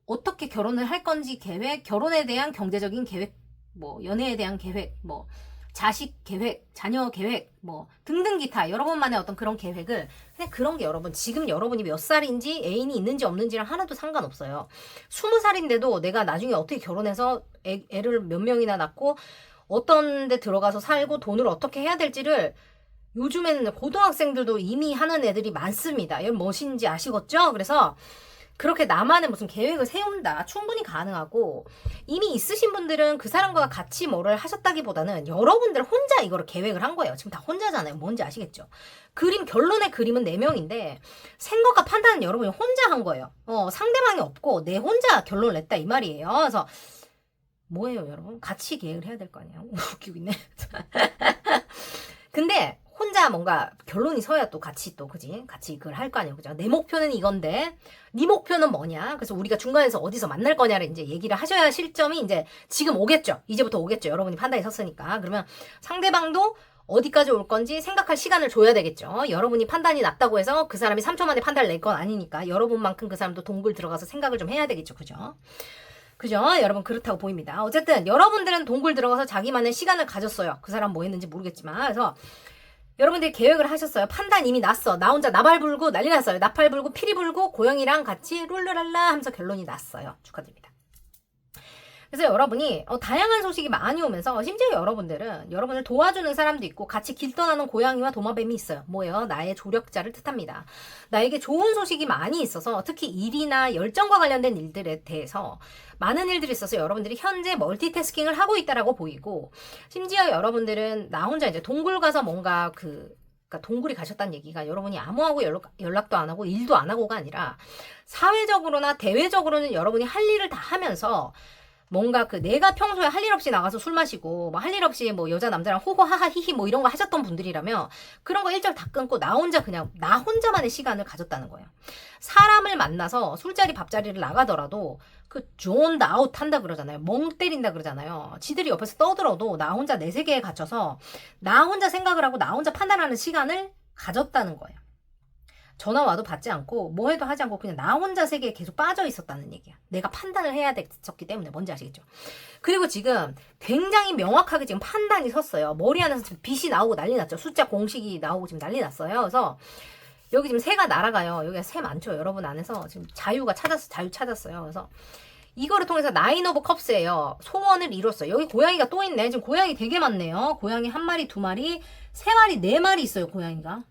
어떻게 결혼을 할 건지 계획, 결혼에 대한 경제적인 계획, 뭐 연애에 대한 계획, 뭐 자식 계획, 자녀 계획, 뭐 등등 기타 여러분만의 어떤 그런 계획을, 그냥 그런 게 여러분 지금 여러분이 몇 살인지 애인이 있는지 없는지랑 하나도 상관없어요. 20살인데도 내가 나중에 어떻게 결혼해서 애를 몇 명이나 낳고 어떤 데 들어가서 살고 돈을 어떻게 해야 될지를 요즘에는 고등학생들도 이미 하는 애들이 많습니다. 여러분 멋인지 아시겠죠? 그래서 그렇게 나만의 무슨 계획을 세운다 충분히 가능하고, 이미 있으신 분들은 그 사람과 같이 뭐를 하셨다기보다는 여러분들 혼자 이거를 계획을 한 거예요. 지금 다 혼자잖아요. 뭔지 아시겠죠? 결론의 그림은 4명인데 생각과 판단은 여러분이 혼자 한 거예요. 상대방이 없고 내 혼자 결론을 냈다 이 말이에요. 그래서 뭐예요, 여러분? 같이 계획을 해야 될 거 아니에요? 웃기고 있네. 근데 혼자 뭔가 결론이 서야 또 같이 또, 그지? 같이 그걸 할 거 아니에요, 그죠? 내 목표는 이건데, 네 목표는 뭐냐? 그래서 우리가 중간에서 어디서 만날 거냐를 이제 얘기를 하셔야 할 시점이 이제 지금 오겠죠? 이제부터 오겠죠? 여러분이 판단이 섰으니까. 그러면 상대방도 어디까지 올 건지 생각할 시간을 줘야 되겠죠? 여러분이 판단이 났다고 해서 그 사람이 3초 만에 판단을 낼 건 아니니까 여러분만큼 그 사람도 동굴 들어가서 생각을 좀 해야 되겠죠, 그죠? 그죠? 여러분 그렇다고 보입니다. 어쨌든 여러분들은 동굴 들어가서 자기만의 시간을 가졌어요. 그 사람 뭐 했는지 모르겠지만. 그래서 여러분들이 계획을 하셨어요. 판단 이미 났어. 나 혼자 나발 불고 난리 났어요. 나팔 불고 피리 불고 고양이랑 같이 룰루랄라 하면서 결론이 났어요. 축하드립니다. 그래서 여러분이 다양한 소식이 많이 오면서, 심지어 여러분들은 여러분을 도와주는 사람도 있고 같이 길 떠나는 고양이와 도마뱀이 있어요. 뭐예요? 나의 조력자를 뜻합니다. 나에게 좋은 소식이 많이 있어서, 특히 일이나 열정과 관련된 일들에 대해서 많은 일들이 있어서 여러분들이 현재 멀티태스킹을 하고 있다라고 보이고, 심지어 여러분들은 나 혼자 이제 동굴 가서 뭔가 그러니까 동굴이 가셨다는 얘기가 여러분이 아무하고 연락도 안 하고 일도 안 하고가 아니라, 사회적으로나 대외적으로는 여러분이 할 일을 다 하면서 뭔가 내가 평소에 할 일 없이 나가서 술 마시고 뭐 할 일 없이 뭐 여자 남자랑 호호하하 히히 뭐 이런 거 하셨던 분들이라면, 그런 거 일절 다 끊고 나 혼자만의 시간을 가졌다는 거예요. 사람을 만나서 술자리 밥자리를 나가더라도 존 아웃 한다 그러잖아요. 멍 때린다 그러잖아요. 지들이 옆에서 떠들어도 나 혼자 내 세계에 갇혀서 나 혼자 생각을 하고 나 혼자 판단하는 시간을 가졌다는 거예요. 전화 와도 받지 않고 뭐 해도 하지 않고 그냥 나 혼자 세계에 계속 빠져 있었다는 얘기야. 내가 판단을 해야 됐었기 때문에. 뭔지 아시겠죠? 그리고 지금 굉장히 명확하게 지금 판단이 섰어요. 머리 안에서 지금 빛이 나오고 난리 났죠. 숫자 공식이 나오고 지금 난리 났어요. 그래서 여기 지금 새가 날아가요. 여기가 새 많죠. 여러분 안에서 지금 자유 찾았어요. 그래서 이거를 통해서 나인 오브 컵스예요. 소원을 이뤘어요. 여기 고양이가 또 있네. 지금 고양이 되게 많네요. 고양이 1마리, 2마리, 3마리, 4마리 있어요. 고양이가.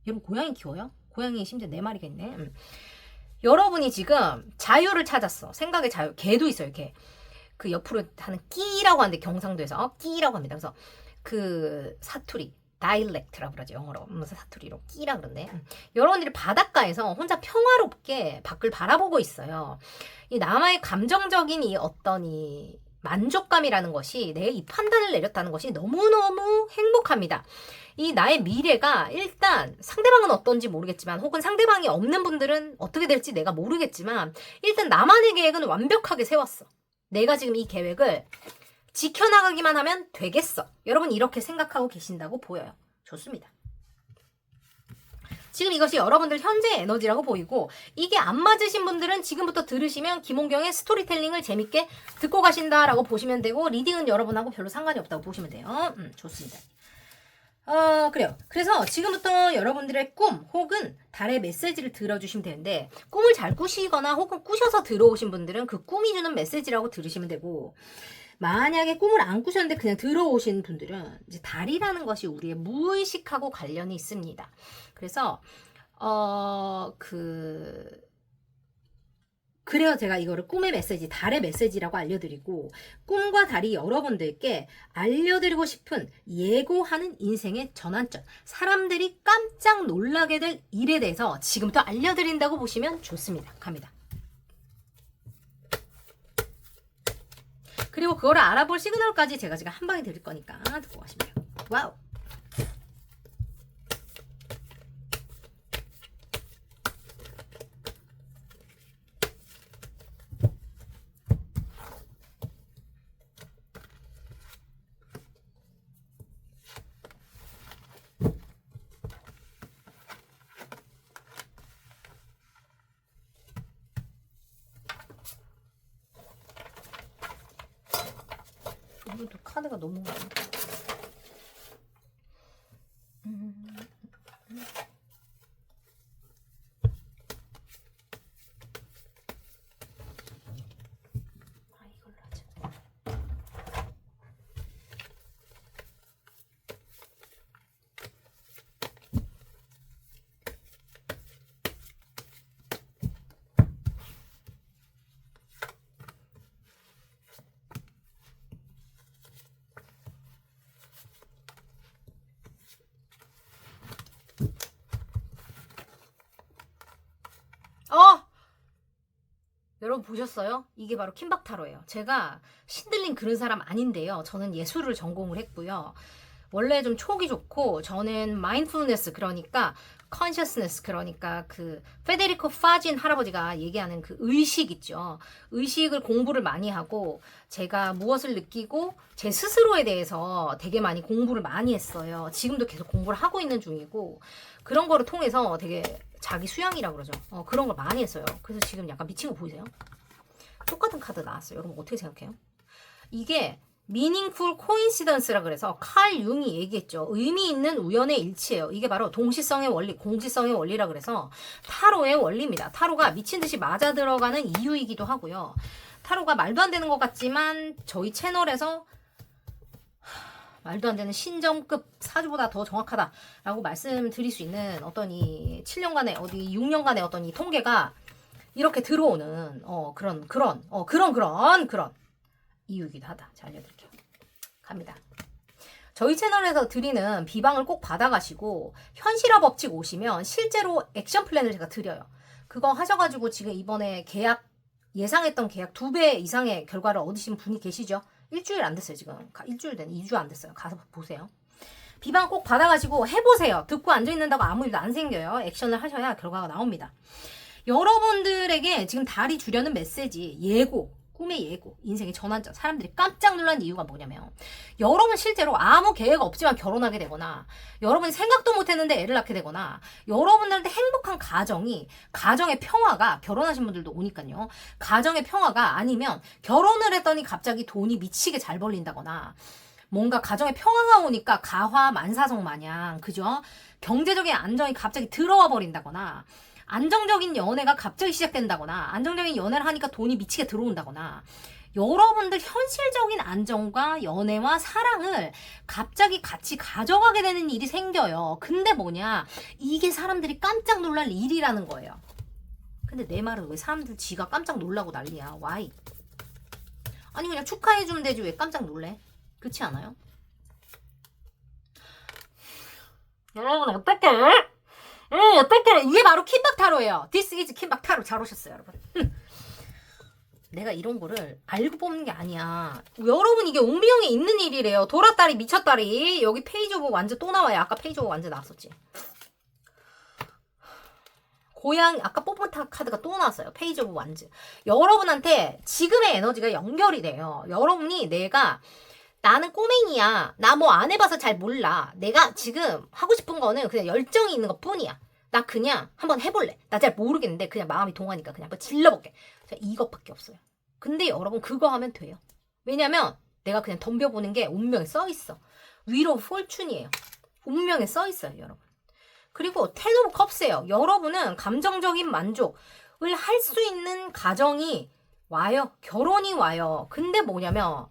여러분 고양이 키워요? 고양이 심지어 4마리가 있네. 여러분이 지금 자유를 찾았어. 생각의 자유. 개도 있어요. 개. 그 옆으로 하는 끼라고 하는데 경상도에서 끼라고 합니다. 그래서 그 사투리. 다이렉트라고 그러죠. 영어로. 무슨 사투리로 끼라 그러는데. 여러분들이 바닷가에서 혼자 평화롭게 밖을 바라보고 있어요. 이 남의 감정적인 이 어떤 이 만족감이라는 것이 내 이 판단을 내렸다는 것이 너무너무 행복합니다. 이 나의 미래가 일단 상대방은 어떤지 모르겠지만 혹은 상대방이 없는 분들은 어떻게 될지 내가 모르겠지만 일단 나만의 계획은 완벽하게 세웠어. 내가 지금 이 계획을 지켜나가기만 하면 되겠어. 여러분 이렇게 생각하고 계신다고 보여요. 좋습니다. 지금 이것이 여러분들 현재 에너지라고 보이고 이게 안 맞으신 분들은 지금부터 들으시면 김홍경의 스토리텔링을 재밌게 듣고 가신다라고 보시면 되고 리딩은 여러분하고 별로 상관이 없다고 보시면 돼요. 좋습니다. 그래요. 그래서 지금부터 여러분들의 꿈 혹은 달의 메시지를 들어주시면 되는데 꿈을 잘 꾸시거나 혹은 꾸셔서 들어오신 분들은 그 꿈이 주는 메시지라고 들으시면 되고 만약에 꿈을 안 꾸셨는데 그냥 들어오신 분들은 이제 달이라는 것이 우리의 무의식하고 관련이 있습니다. 그래서 그래요. 제가 이거를 꿈의 메시지, 달의 메시지라고 알려드리고 꿈과 달이 여러분들께 알려드리고 싶은 예고하는 인생의 전환점, 사람들이 깜짝 놀라게 될 일에 대해서 지금부터 알려드린다고 보시면 좋습니다. 갑니다. 그리고 그거를 알아볼 시그널까지 제가 지금 한 방에 드릴 거니까 듣고 가시면 돼요. 와우. 이것도 카드가 너무 많아. 이걸로 하자. 여러분 보셨어요? 이게 바로 킴박타로예요. 제가 신들린 그런 사람 아닌데요. 저는 예술을 전공을 했고요. 원래 좀 촉이 좋고 저는 마인드풀니스 그러니까 컨셔스니스 그러니까 그 페데리코 파진 할아버지가 얘기하는 그 의식 있죠. 의식을 공부를 많이 하고 제가 무엇을 느끼고 제 스스로에 대해서 되게 많이 공부를 많이 했어요. 지금도 계속 공부를 하고 있는 중이고 그런 거를 통해서 되게 자기 수양이라고 그러죠. 그런 걸 많이 했어요. 그래서 지금 약간 미친 거 보이세요? 똑같은 카드 나왔어요. 여러분 어떻게 생각해요? 이게 meaningful coincidence라 그래서 칼 융이 얘기했죠. 의미 있는 우연의 일치예요. 이게 바로 동시성의 원리, 공지성의 원리라 그래서 타로의 원리입니다. 타로가 미친 듯이 맞아 들어가는 이유이기도 하고요. 타로가 말도 안 되는 것 같지만 저희 채널에서 말도 안 되는 신정급 사주보다 더 정확하다라고 말씀드릴 수 있는 어떤 이 7년간의 6년간의 어떤 이 통계가 이렇게 들어오는 그런 이유이기도 하다. 자, 알려드릴게요. 갑니다. 저희 채널에서 드리는 비방을 꼭 받아가시고 현실화 법칙 오시면 실제로 액션 플랜을 제가 드려요. 그거 하셔가지고 지금 이번에 예상했던 계약 2배 이상의 결과를 얻으신 분이 계시죠? 일주일 안 됐어요, 지금. 2주 안 됐어요. 가서 보세요. 비방 꼭 받아가시고 해보세요. 듣고 앉아있는다고 아무 일도 안 생겨요. 액션을 하셔야 결과가 나옵니다. 여러분들에게 지금 달이 주려는 메시지, 예고, 꿈의 예고, 인생의 전환점. 사람들이 깜짝 놀란 이유가 뭐냐면 여러분 실제로 아무 계획 없지만 결혼하게 되거나 여러분이 생각도 못했는데 애를 낳게 되거나 여러분들한테 행복한 가정이 가정의 평화가 결혼하신 분들도 오니까요. 가정의 평화가 아니면 결혼을 했더니 갑자기 돈이 미치게 잘 벌린다거나 뭔가 가정의 평화가 오니까 가화 만사성 마냥 그죠? 경제적인 안정이 갑자기 들어와 버린다거나 안정적인 연애가 갑자기 시작된다거나 안정적인 연애를 하니까 돈이 미치게 들어온다거나 여러분들 현실적인 안정과 연애와 사랑을 갑자기 같이 가져가게 되는 일이 생겨요. 근데 뭐냐? 이게 사람들이 깜짝 놀랄 일이라는 거예요. 근데 내 말은 왜 사람들 지가 깜짝 놀라고 난리야? Why? 아니 그냥 축하해주면 되지 왜 깜짝 놀래? 그렇지 않아요? 여러분 어떡해? 어떡해? 이게 바로 킴박 타로예요. This is 킴박 타로. 잘 오셨어요 여러분. 내가 이런 거를 알고 뽑는 게 아니야. 여러분 이게 운명에 있는 일이래요. 돌았다리 미쳤다리. 여기 페이지 오브 완즈 또 나와요. 아까 페이지 오브 완즈 나왔었지. 고양 아까 뽑은 카드가 또 나왔어요. 페이지 오브 완즈. 여러분한테 지금의 에너지가 연결이 돼요. 여러분이 나는 꼬맹이야. 나 뭐 안 해봐서 잘 몰라. 내가 지금 하고 싶은 거는 그냥 열정이 있는 것 뿐이야. 나 그냥 한번 해볼래. 나 잘 모르겠는데 그냥 마음이 동하니까 그냥 한번 질러볼게. 이것밖에 없어요. 근데 여러분 그거 하면 돼요. 왜냐면 내가 그냥 덤벼보는 게 운명에 써있어. 위로 폴춘이에요. 운명에 써있어요 여러분. 그리고 텐 오브 컵스예요. 여러분은 감정적인 만족을 할 수 있는 가정이 와요. 결혼이 와요. 근데 뭐냐면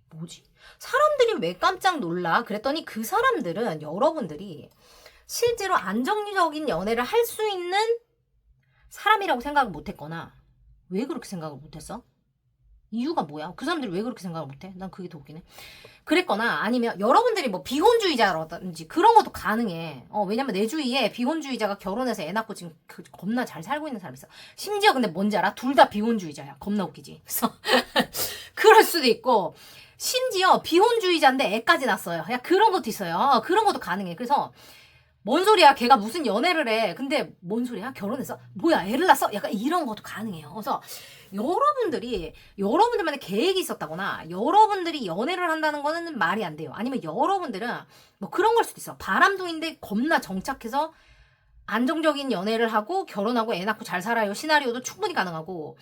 뭐지? 사람들이 왜 깜짝 놀라? 그랬더니 그 사람들은 여러분들이 실제로 안정적인 연애를 할 수 있는 사람이라고 생각을 못했거나 왜 그렇게 생각을 못했어? 이유가 뭐야? 그 사람들이 왜 그렇게 생각을 못해? 난 그게 더 웃기네. 그랬거나 아니면 여러분들이 뭐 비혼주의자라든지 그런 것도 가능해. 왜냐면 내 주위에 비혼주의자가 결혼해서 애 낳고 지금 겁나 잘 살고 있는 사람이 있어. 심지어 근데 뭔지 알아? 둘 다 비혼주의자야. 겁나 웃기지? 그래서 그럴 수도 있고 심지어 비혼주의자인데 애까지 낳았어요. 야 그런 것도 있어요. 그런 것도 가능해. 그래서 뭔 소리야? 걔가 무슨 연애를 해. 근데 뭔 소리야? 결혼해서? 뭐야? 애를 낳았어? 약간 이런 것도 가능해요. 그래서 여러분들만의 계획이 있었다거나 여러분들이 연애를 한다는 거는 말이 안 돼요. 아니면 여러분들은 뭐 그런 걸 수도 있어. 바람둥이인데 겁나 정착해서 안정적인 연애를 하고 결혼하고 애 낳고 잘 살아요. 시나리오도 충분히 가능하고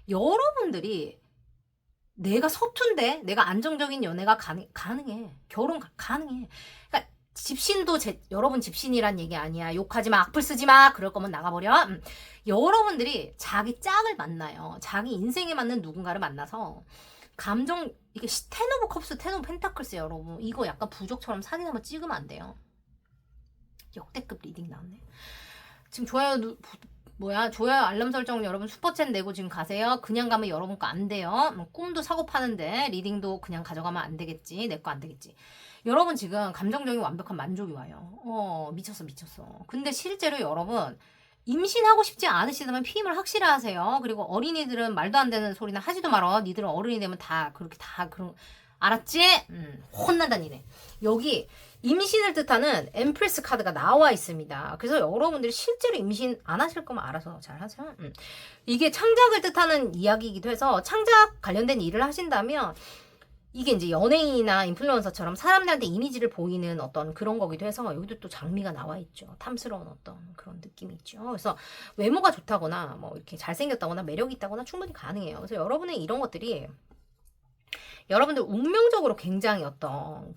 여러분들이 내가 서툰데 내가 안정적인 연애가 가능해. 결혼 가능해. 그러니까 집신도 여러분 집신이란 얘기 아니야. 욕하지 마. 악플 쓰지 마. 그럴 거면 나가버려. 여러분들이 자기 짝을 만나요. 자기 인생에 맞는 누군가를 만나서 이게 텐 오브 컵스, 텐 오브 펜타클스예요, 여러분. 이거 약간 부족처럼 사진 한번 찍으면 안 돼요. 역대급 리딩 나왔네. 지금 좋아요 알람 설정 여러분 슈퍼챗 내고 지금 가세요. 그냥 가면 여러분 거 안 돼요. 꿈도 사고 파는데 리딩도 그냥 가져가면 안 되겠지. 내 거 안 되겠지. 여러분 지금 감정적인 완벽한 만족이 와요. 미쳤어. 근데 실제로 여러분 임신하고 싶지 않으시다면 피임을 확실히 하세요. 그리고 어린이들은 말도 안 되는 소리나 하지도 말어. 니들은 어른이 되면 다 그렇게 다 그런 알았지? 혼난다 니네. 여기 임신을 뜻하는 엠프레스 카드가 나와 있습니다. 그래서 여러분들이 실제로 임신 안 하실 거면 알아서 잘 하세요. 이게 창작을 뜻하는 이야기이기도 해서 창작 관련된 일을 하신다면 이게 이제 연예인이나 인플루언서처럼 사람들한테 이미지를 보이는 어떤 그런 거기도 해서 여기도 또 장미가 나와 있죠. 탐스러운 어떤 그런 느낌이 있죠. 그래서 외모가 좋다거나 뭐 이렇게 잘생겼다거나 매력이 있다거나 충분히 가능해요. 그래서 여러분은 이런 것들이 여러분들 운명적으로 굉장히 어떤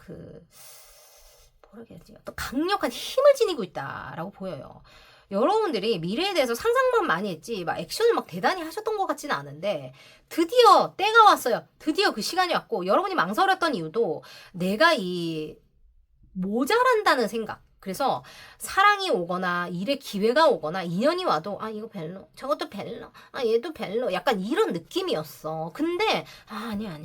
어떤 강력한 힘을 지니고 있다라고 보여요. 여러분들이 미래에 대해서 상상만 많이 했지 막 액션을 막 대단히 하셨던 것 같지는 않은데 드디어 때가 왔어요. 드디어 그 시간이 왔고 여러분이 망설였던 이유도 내가 모자란다는 생각. 그래서 사랑이 오거나 일의 기회가 오거나 인연이 와도 이거 별로 저것도 별로 얘도 별로 약간 이런 느낌이었어. 근데 아니야.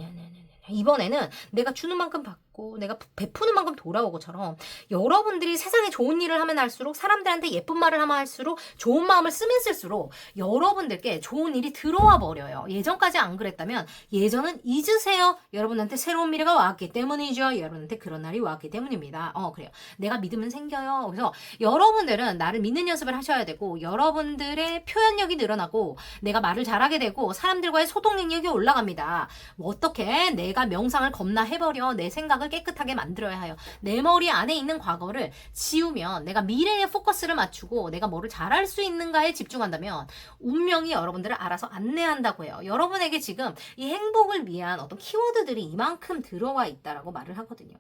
이번에는 내가 주는 만큼 받고 내가 베푸는 만큼 돌아오고처럼 여러분들이 세상에 좋은 일을 하면 할수록 사람들한테 예쁜 말을 하면 할수록 좋은 마음을 쓰면 쓸수록 여러분들께 좋은 일이 들어와 버려요. 예전까지 안 그랬다면 예전은 잊으세요. 여러분한테 새로운 미래가 왔기 때문이죠. 여러분한테 그런 날이 왔기 때문입니다. 그래요. 내가 믿으면 생겨요. 그래서 여러분들은 나를 믿는 연습을 하셔야 되고 여러분들의 표현력이 늘어나고 내가 말을 잘하게 되고 사람들과의 소통 능력이 올라갑니다. 어떻게 내가 명상을 겁나 해버려 내 생각을 깨끗하게 만들어야 해요. 내 머리 안에 있는 과거를 지우면 내가 미래에 포커스를 맞추고 내가 뭐를 잘할 수 있는가에 집중한다면 운명이 여러분들을 알아서 안내한다고 해요. 여러분에게 지금 이 행복을 위한 어떤 키워드들이 이만큼 들어와 있다라고 말을 하거든요.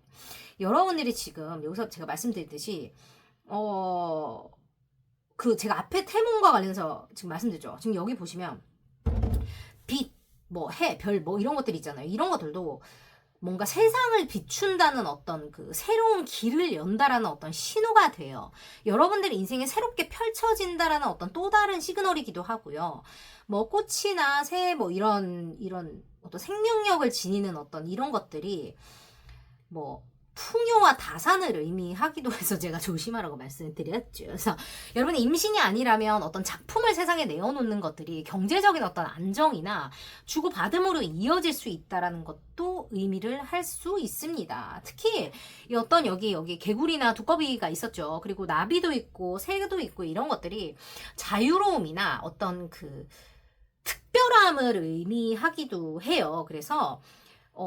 여러분들이 지금 여기서 제가 말씀드렸듯이 제가 앞에 태문과 관련해서 지금 말씀드렸죠. 지금 여기 보시면 빛, 해, 별, 이런 것들 있잖아요. 이런 것들도 뭔가 세상을 비춘다는 어떤 그 새로운 길을 연다라는 어떤 신호가 돼요. 여러분들의 인생에 새롭게 펼쳐진다라는 어떤 또 다른 시그널이기도 하고요. 꽃이나 새, 이런 어떤 생명력을 지니는 어떤 이런 것들이 풍요와 다산을 의미하기도 해서 제가 조심하라고 말씀드렸죠. 그래서 여러분이 임신이 아니라면 어떤 작품을 세상에 내어놓는 것들이 경제적인 어떤 안정이나 주고받음으로 이어질 수 있다라는 것도 의미를 할 수 있습니다. 특히 이 어떤 여기 개구리나 두꺼비가 있었죠. 그리고 나비도 있고 새도 있고 이런 것들이 자유로움이나 어떤 그 특별함을 의미하기도 해요. 그래서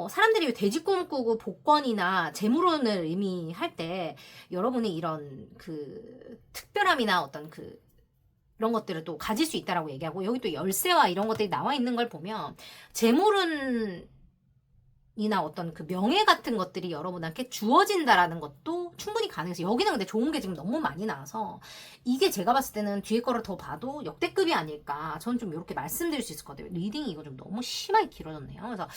사람들이 돼지 꿈꾸고 복권이나 재물운을 의미할 때 여러분이 이런 그 특별함이나 어떤 이런 것들을 또 가질 수 있다라고 얘기하고 여기 또 열쇠와 이런 것들이 나와 있는 걸 보면 재물운이나 어떤 그 명예 같은 것들이 여러분한테 주어진다라는 것도 충분히 가능해서 여기는 근데 좋은 게 지금 너무 많이 나와서 이게 제가 봤을 때는 뒤에 거를 더 봐도 역대급이 아닐까 저는 좀 이렇게 말씀드릴 수 있을 것 같아요. 리딩이 이거 좀 너무 심하게 길어졌네요. 그래서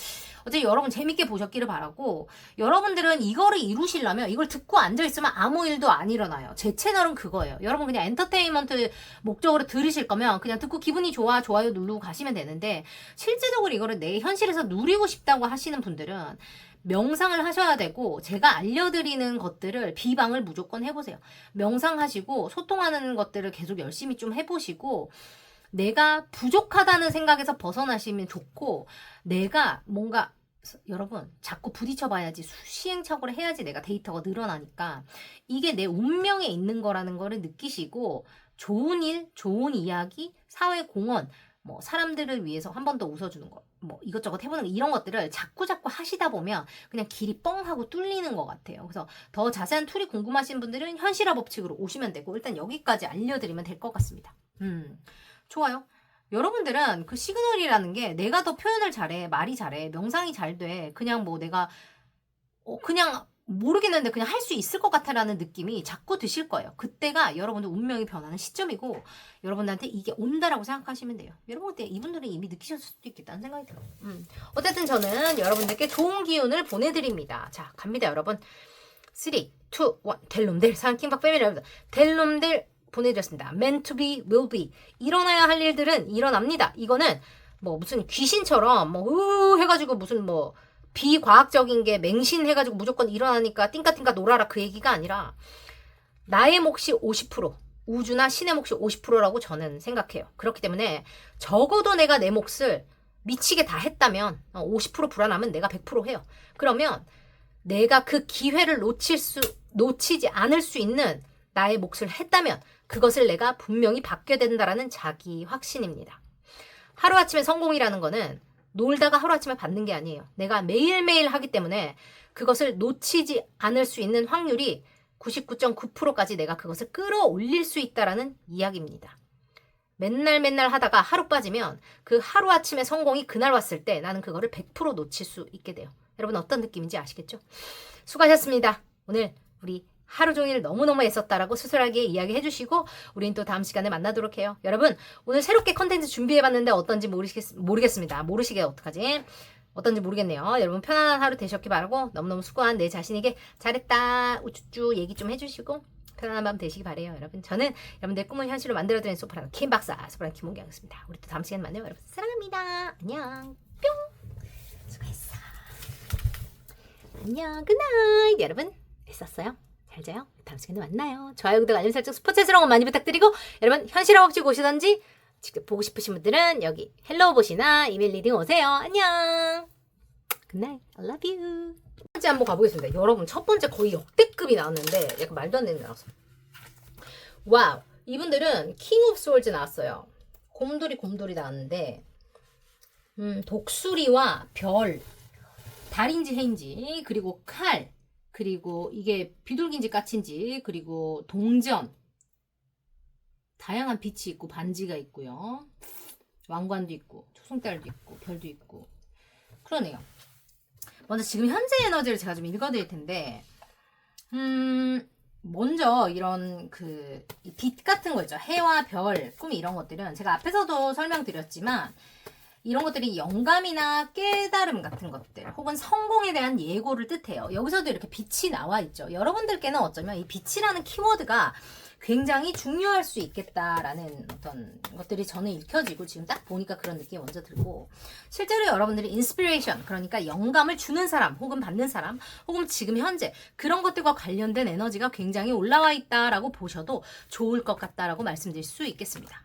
어쨌든 여러분 재밌게 보셨기를 바라고 여러분들은 이거를 이루시려면 이걸 듣고 앉아있으면 아무 일도 안 일어나요. 제 채널은 그거예요. 여러분 그냥 엔터테인먼트 목적으로 들으실 거면 그냥 듣고 기분이 좋아 좋아요 누르고 가시면 되는데 실제적으로 이거를 내 현실에서 누리고 싶다고 하시는 분들은 명상을 하셔야 되고 제가 알려드리는 것들을 비방을 무조건 해보세요. 명상하시고 소통하는 것들을 계속 열심히 좀 해보시고 내가 부족하다는 생각에서 벗어나시면 좋고 내가 뭔가 여러분 자꾸 부딪혀봐야지 시행착오를 해야지 내가 데이터가 늘어나니까 이게 내 운명에 있는 거라는 거를 느끼시고 좋은 일, 좋은 이야기, 사회 공헌 사람들을 위해서 한 번 더 웃어주는 거 이것저것 해보는 거 이런 것들을 자꾸 하시다 보면 그냥 길이 뻥 하고 뚫리는 것 같아요. 그래서 더 자세한 툴이 궁금하신 분들은 현실화 법칙으로 오시면 되고 일단 여기까지 알려드리면 될 것 같습니다. 좋아요. 여러분들은 그 시그널이라는 게 내가 더 표현을 잘해, 말이 잘해, 명상이 잘 돼. 그냥 내가 그냥 모르겠는데 그냥 할 수 있을 것 같아라는 느낌이 자꾸 드실 거예요. 그때가 여러분들 운명이 변하는 시점이고 여러분들한테 이게 온다라고 생각하시면 돼요. 여러분 그때 이분들은 이미 느끼셨을 수도 있겠다는 생각이 들어요. 어쨌든 저는 여러분들께 좋은 기운을 보내드립니다. 자 갑니다 여러분. 3, 2, 1 델놈들 상킹박 패밀리 여러분들 델놈들 보내드렸습니다. meant to be, will be 일어나야 할 일들은 일어납니다. 이거는 무슨 귀신처럼 해가지고 무슨 비과학적인 게 맹신해가지고 무조건 일어나니까 띵까띵까 놀아라 그 얘기가 아니라 나의 몫이 50% 우주나 신의 몫이 50%라고 저는 생각해요. 그렇기 때문에 적어도 내가 내 몫을 미치게 다 했다면 50% 불안하면 내가 100% 해요. 그러면 내가 그 기회를 놓치지 않을 수 있는 나의 몫을 했다면 그것을 내가 분명히 받게 된다라는 자기 확신입니다. 하루아침에 성공이라는 거는 놀다가 하루아침에 받는 게 아니에요. 내가 매일매일 하기 때문에 그것을 놓치지 않을 수 있는 확률이 99.9%까지 내가 그것을 끌어올릴 수 있다라는 이야기입니다. 맨날 하다가 하루 빠지면 그 하루아침에 성공이 그날 왔을 때 나는 그거를 100% 놓칠 수 있게 돼요. 여러분 어떤 느낌인지 아시겠죠? 수고하셨습니다. 오늘 우리 하루 종일 너무너무 애썼다라고 수술하게 이야기해 주시고 우린 또 다음 시간에 만나도록 해요. 여러분 오늘 새롭게 컨텐츠 준비해봤는데 어떤지 모르겠습니다. 모르시게 어떡하지? 어떤지 모르겠네요. 여러분 편안한 하루 되셨기 바라고 너무너무 수고한 내 자신에게 잘했다 우쭈쭈 얘기 좀 해주시고 편안한 밤 되시기 바래요. 여러분 저는 여러분들의 꿈을 현실로 만들어드리는 소프라노 김박사 소프라노 김홍기였습니다. 우리 또 다음 시간에 만나요. 여러분 사랑합니다. 안녕 뿅 수고했어. 안녕, 굿나잇. 여러분, 애썼어요? 잘 자요? 다음 시간에 만나요. 좋아요, 구독, 알림 설정, 스포츠스러운 거 많이 부탁드리고, 여러분, 현실업 없이 오시던지 직접 보고 싶으신 분들은 여기 헬로우봇이나 이메일 리딩 오세요. 안녕. 굿나잇. I love you. 첫 번째 한번 가보겠습니다. 여러분, 첫 번째 거의 역대급이 나왔는데 약간 말도 안 되는 게 나왔어. 와우. 이분들은 킹 오브 스월즈 나왔어요. 곰돌이 나왔는데 독수리와 별, 달인지 해인지, 그리고 칼, 그리고 이게 비둘기인지 까치인지, 그리고 동전, 다양한 빛이 있고 반지가 있고요. 왕관도 있고 초승달도 있고 별도 있고 그러네요. 먼저 지금 현재 에너지를 제가 좀 읽어드릴 텐데 먼저 이런 그 빛 같은 거 있죠. 해와 별, 꿈 이런 것들은 제가 앞에서도 설명드렸지만 이런 것들이 영감이나 깨달음 같은 것들 혹은 성공에 대한 예고를 뜻해요. 여기서도 이렇게 빛이 나와 있죠. 여러분들께는 어쩌면 이 빛이라는 키워드가 굉장히 중요할 수 있겠다라는 어떤 것들이 저는 읽혀지고 지금 딱 보니까 그런 느낌이 먼저 들고 실제로 여러분들이 인스피레이션 그러니까 영감을 주는 사람 혹은 받는 사람 혹은 지금 현재 그런 것들과 관련된 에너지가 굉장히 올라와 있다라고 보셔도 좋을 것 같다라고 말씀드릴 수 있겠습니다.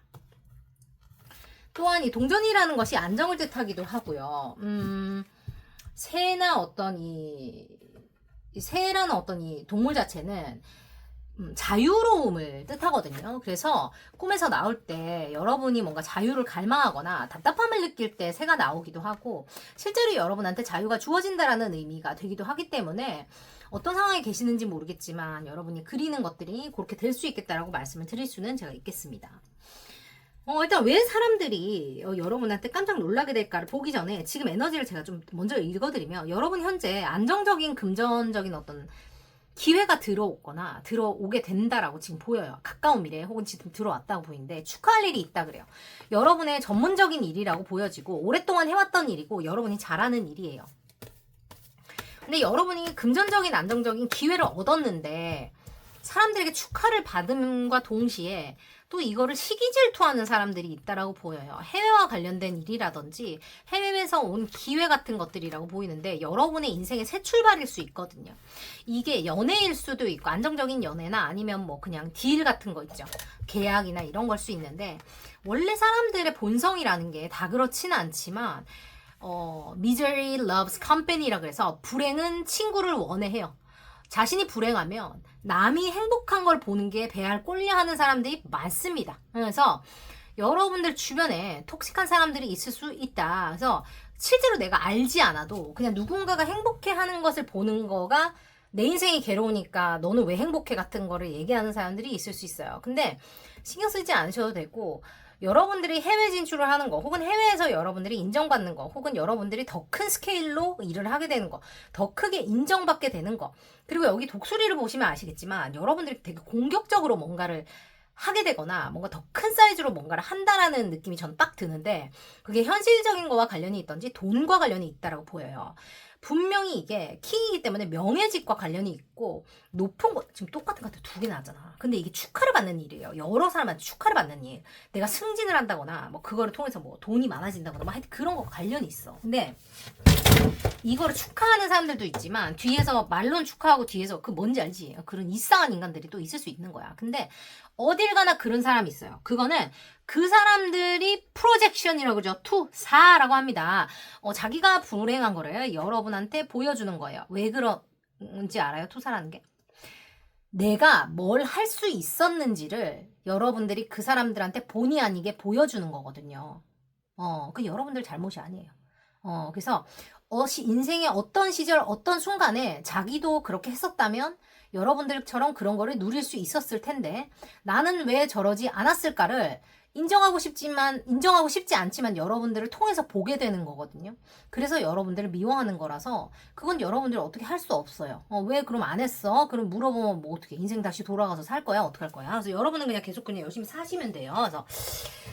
또한 이 동전이라는 것이 안정을 뜻하기도 하고요. 새나 어떤 새라는 어떤 이 동물 자체는 자유로움을 뜻하거든요. 그래서 꿈에서 나올 때 여러분이 뭔가 자유를 갈망하거나 답답함을 느낄 때 새가 나오기도 하고 실제로 여러분한테 자유가 주어진다라는 의미가 되기도 하기 때문에 어떤 상황에 계시는지 모르겠지만 여러분이 그리는 것들이 그렇게 될 수 있겠다라고 말씀을 드릴 수는 제가 있겠습니다. 일단 왜 사람들이 여러분한테 깜짝 놀라게 될까를 보기 전에 지금 에너지를 제가 좀 먼저 읽어드리면 여러분 현재 안정적인 금전적인 어떤 기회가 들어오게 된다라고 지금 보여요. 가까운 미래에 혹은 지금 들어왔다고 보이는데 축하할 일이 있다 그래요. 여러분의 전문적인 일이라고 보여지고 오랫동안 해왔던 일이고 여러분이 잘하는 일이에요. 근데 여러분이 금전적인 안정적인 기회를 얻었는데 사람들에게 축하를 받음과 동시에 또 이거를 시기 질투하는 사람들이 있다라고 보여요. 해외와 관련된 일이라든지 해외에서 온 기회 같은 것들이라고 보이는데 여러분의 인생의 새 출발일 수 있거든요. 이게 연애일 수도 있고 안정적인 연애나 아니면 뭐 그냥 딜 같은 거 있죠. 계약이나 이런 걸 수 있는데 원래 사람들의 본성이라는 게 다 그렇지는 않지만 misery loves company라 그래서 불행은 친구를 원해해요. 자신이 불행하면 남이 행복한 걸 보는 게 배알 꼴려하는 사람들이 많습니다. 그래서 여러분들 주변에 톡식한 사람들이 있을 수 있다. 그래서 실제로 내가 알지 않아도 그냥 누군가가 행복해하는 것을 보는 거가 내 인생이 괴로우니까 너는 왜 행복해 같은 거를 얘기하는 사람들이 있을 수 있어요. 근데 신경 쓰지 않으셔도 되고 여러분들이 해외 진출을 하는 거 혹은 해외에서 여러분들이 인정받는 거 혹은 여러분들이 더 큰 스케일로 일을 하게 되는 거 더 크게 인정받게 되는 거 그리고 여기 독수리를 보시면 아시겠지만 여러분들이 되게 공격적으로 뭔가를 하게 되거나 뭔가 더 큰 사이즈로 뭔가를 한다라는 느낌이 전 딱 드는데 그게 현실적인 거와 관련이 있던지 돈과 관련이 있다라고 보여요. 분명히 이게 킹이기 때문에 명예직과 관련이 있고 높은 거 지금 똑같은 것 두 개 나왔잖아. 근데 이게 축하를 받는 일이에요. 여러 사람한테 축하를 받는 일. 내가 승진을 한다거나 뭐 그거를 통해서 뭐 돈이 많아진다거나 뭐 하여튼 그런 거 관련이 있어. 근데 이거를 축하하는 사람들도 있지만 뒤에서 말로는 축하하고 뒤에서 그 뭔지 알지? 그런 이상한 인간들이 또 있을 수 있는 거야. 근데 어딜 가나 그런 사람이 있어요. 그거는 그 사람들이 프로젝션이라고 그러죠. 투사라고 합니다. 자기가 불행한 거를 여러분한테 보여주는 거예요. 왜 그런지 알아요? 투사라는 게? 내가 뭘 할 수 있었는지를 여러분들이 그 사람들한테 본의 아니게 보여주는 거거든요. 그 여러분들 잘못이 아니에요. 그래서 인생의 어떤 시절, 어떤 순간에 자기도 그렇게 했었다면 여러분들처럼 그런 거를 누릴 수 있었을 텐데 나는 왜 저러지 않았을까를 인정하고 싶지 않지만 여러분들을 통해서 보게 되는 거거든요. 그래서 여러분들을 미워하는 거라서 그건 여러분들 어떻게 할 수 없어요. 왜 그럼 안 했어? 그럼 물어보면 뭐 어떻게 인생 다시 돌아가서 살 거야? 어떡할 거야? 그래서 여러분은 그냥 계속 그냥 열심히 사시면 돼요. 그래서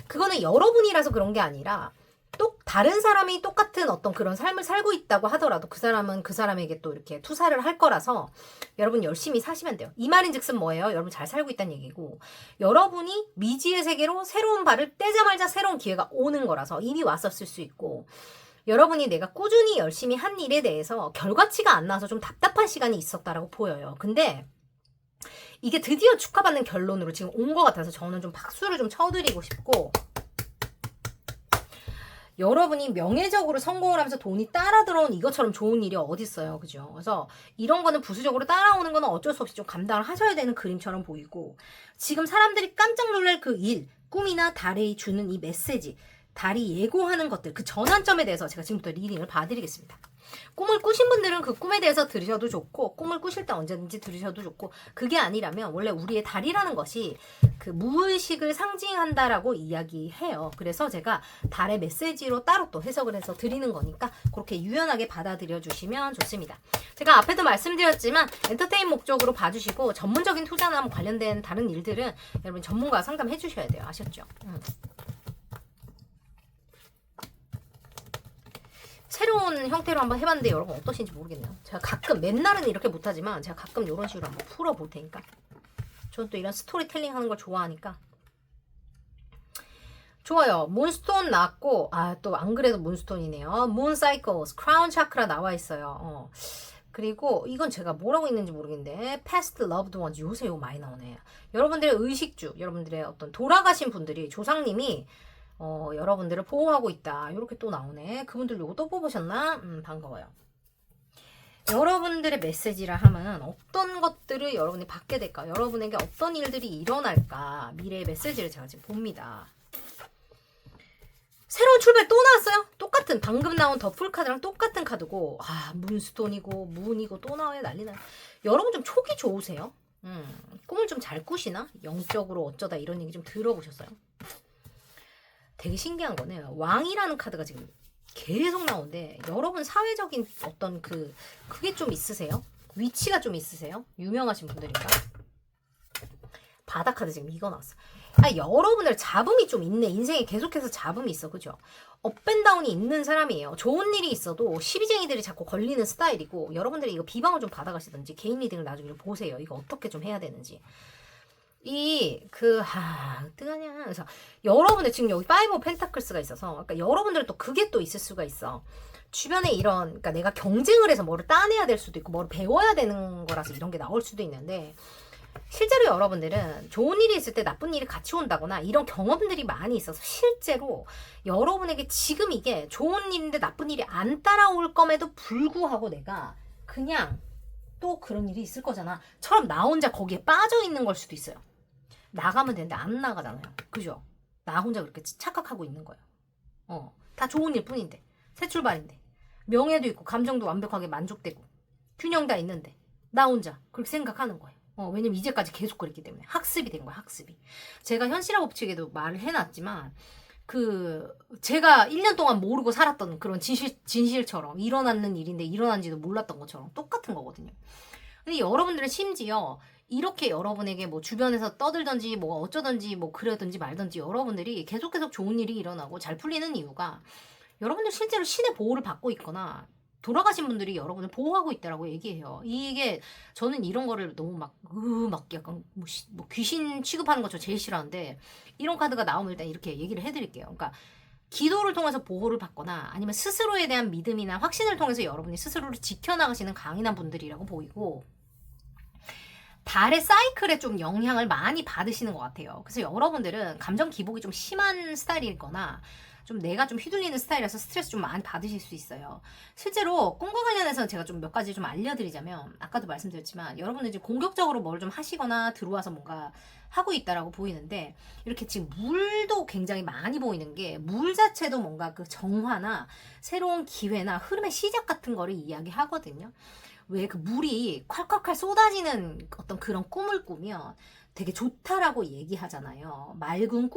그거는 여러분이라서 그런 게 아니라 또 다른 사람이 똑같은 어떤 그런 삶을 살고 있다고 하더라도 그 사람은 그 사람에게 또 이렇게 투사를 할 거라서 여러분 열심히 사시면 돼요. 이 말인즉슨 뭐예요? 여러분 잘 살고 있다는 얘기고 여러분이 미지의 세계로 새로운 발을 떼자마자 새로운 기회가 오는 거라서 이미 왔었을 수 있고 여러분이 내가 꾸준히 열심히 한 일에 대해서 결과치가 안 나와서 좀 답답한 시간이 있었다라고 보여요. 근데 이게 드디어 축하받는 결론으로 지금 온 것 같아서 저는 좀 박수를 좀 쳐드리고 싶고, 여러분이 명예적으로 성공을 하면서 돈이 따라 들어온 이것처럼 좋은 일이 어딨어요. 그죠? 그래서 이런 거는 부수적으로 따라오는 거는 어쩔 수 없이 좀 감당을 하셔야 되는 그림처럼 보이고, 지금 사람들이 깜짝 놀랄 그 일, 꿈이나 달이 주는 이 메시지, 달이 예고하는 것들, 그 전환점에 대해서 제가 지금부터 리딩을 봐드리겠습니다. 꿈을 꾸신 분들은 그 꿈에 대해서 들으셔도 좋고, 꿈을 꾸실 때 언제든지 들으셔도 좋고, 그게 아니라면 원래 우리의 달이라는 것이 그 무의식을 상징한다라고 이야기해요. 그래서 제가 달의 메시지로 따로 또 해석을 해서 드리는 거니까 그렇게 유연하게 받아들여 주시면 좋습니다. 제가 앞에도 말씀드렸지만 엔터테인 목적으로 봐주시고, 전문적인 투자나 관련된 다른 일들은 여러분 전문가와 상담해 주셔야 돼요. 아셨죠? 새로운 형태로 한번 해봤는데 여러분 어떠신지 모르겠네요. 제가 가끔, 맨날은 이렇게 못하지만 제가 가끔 이런 식으로 한번 풀어볼 테니까. 저는 또 이런 스토리텔링 하는 걸 좋아하니까. 좋아요. 문스톤 나왔고, 또 안 그래도 문스톤이네요. 문 사이클스, 크라운 차크라 나와 있어요. 그리고 이건 제가 뭐라고 있는지 모르겠는데, past loved ones, 요새 이거 많이 나오네. 여러분들의 의식주, 여러분들의 어떤 돌아가신 분들이, 조상님이 여러분들을 보호하고 있다. 이렇게 또 나오네. 그분들 요거 또 뽑으셨나? 반가워요. 여러분들의 메시지라 하면 어떤 것들을 여러분이 받게 될까? 여러분에게 어떤 일들이 일어날까? 미래의 메시지를 제가 지금 봅니다. 새로운 출발 또 나왔어요? 똑같은, 방금 나온 더풀 카드랑 똑같은 카드고, 문스톤이고 문이고 또 나와요. 난리나요. 여러분 좀 촉이 좋으세요? 꿈을 좀 잘 꾸시나? 영적으로 어쩌다 이런 얘기 좀 들어보셨어요? 되게 신기한 거는 왕이라는 카드가 지금 계속 나오는데, 여러분 사회적인 어떤 그게 좀 있으세요? 위치가 좀 있으세요? 유명하신 분들인가? 바다 카드 지금 이거 나왔어. 여러분들 잡음이 좀 있네. 인생에 계속해서 잡음이 있어. 그죠? 업앤다운이 있는 사람이에요. 좋은 일이 있어도 시비쟁이들이 자꾸 걸리는 스타일이고, 여러분들이 이거 비방을 좀 받아가시든지 개인 리딩을 나중에 좀 보세요. 이거 어떻게 좀 해야 되는지. 어떡하냐. 그래서 여러분들 지금 여기 5 펜타클스가 있어서, 그러니까 여러분들은 또 그게 또 있을 수가 있어. 주변에 이런, 그러니까 내가 경쟁을 해서 뭐를 따내야 될 수도 있고, 뭐를 배워야 되는 거라서 이런 게 나올 수도 있는데, 실제로 여러분들은 좋은 일이 있을 때 나쁜 일이 같이 온다거나 이런 경험들이 많이 있어서, 실제로 여러분에게 지금 이게 좋은 일인데 나쁜 일이 안 따라올 검에도 불구하고 내가 그냥 또 그런 일이 있을 거잖아 처럼 나 혼자 거기에 빠져 있는 걸 수도 있어요. 나가면 되는데 안 나가잖아요. 그죠? 나 혼자 그렇게 착각하고 있는 거예요. 다 좋은 일 뿐인데, 새 출발인데, 명예도 있고 감정도 완벽하게 만족되고 균형 다 있는데 나 혼자 그렇게 생각하는 거예요. 왜냐면 이제까지 계속 그랬기 때문에 학습이 된 거야. 학습이. 제가 현실화 법칙에도 말을 해놨지만, 제가 1년 동안 모르고 살았던 그런 진실처럼 일어나는 일인데 일어난지도 몰랐던 것처럼 똑같은 거거든요. 근데 여러분들은 심지어 이렇게 여러분에게 뭐 주변에서 떠들든지 뭐 어쩌든지 뭐 그러든지 말든지 여러분들이 계속 좋은 일이 일어나고 잘 풀리는 이유가, 여러분들 실제로 신의 보호를 받고 있거나 돌아가신 분들이 여러분을 보호하고 있다라고 얘기해요. 이게 저는 이런 거를 너무 막 약간 뭐 귀신 취급하는 거 저 제일 싫어하는데, 이런 카드가 나오면 일단 이렇게 얘기를 해드릴게요. 그러니까 기도를 통해서 보호를 받거나 아니면 스스로에 대한 믿음이나 확신을 통해서 여러분이 스스로를 지켜나가시는 강인한 분들이라고 보이고, 달의 사이클에 좀 영향을 많이 받으시는 것 같아요. 그래서 여러분들은 감정 기복이 좀 심한 스타일이거나 좀 내가 좀 휘둘리는 스타일이라서 스트레스 좀 많이 받으실 수 있어요. 실제로 꿈과 관련해서는 제가 좀 몇 가지 좀 알려드리자면, 아까도 말씀드렸지만 여러분들 이제 공격적으로 뭘 좀 하시거나 들어와서 뭔가 하고 있다라고 보이는데, 이렇게 지금 물도 굉장히 많이 보이는 게, 물 자체도 뭔가 그 정화나 새로운 기회나 흐름의 시작 같은 거를 이야기하거든요. 왜 그 물이 콸콸콸 쏟아지는 어떤 그런 꿈을 꾸면 되게 좋다라고 얘기하잖아요. 맑은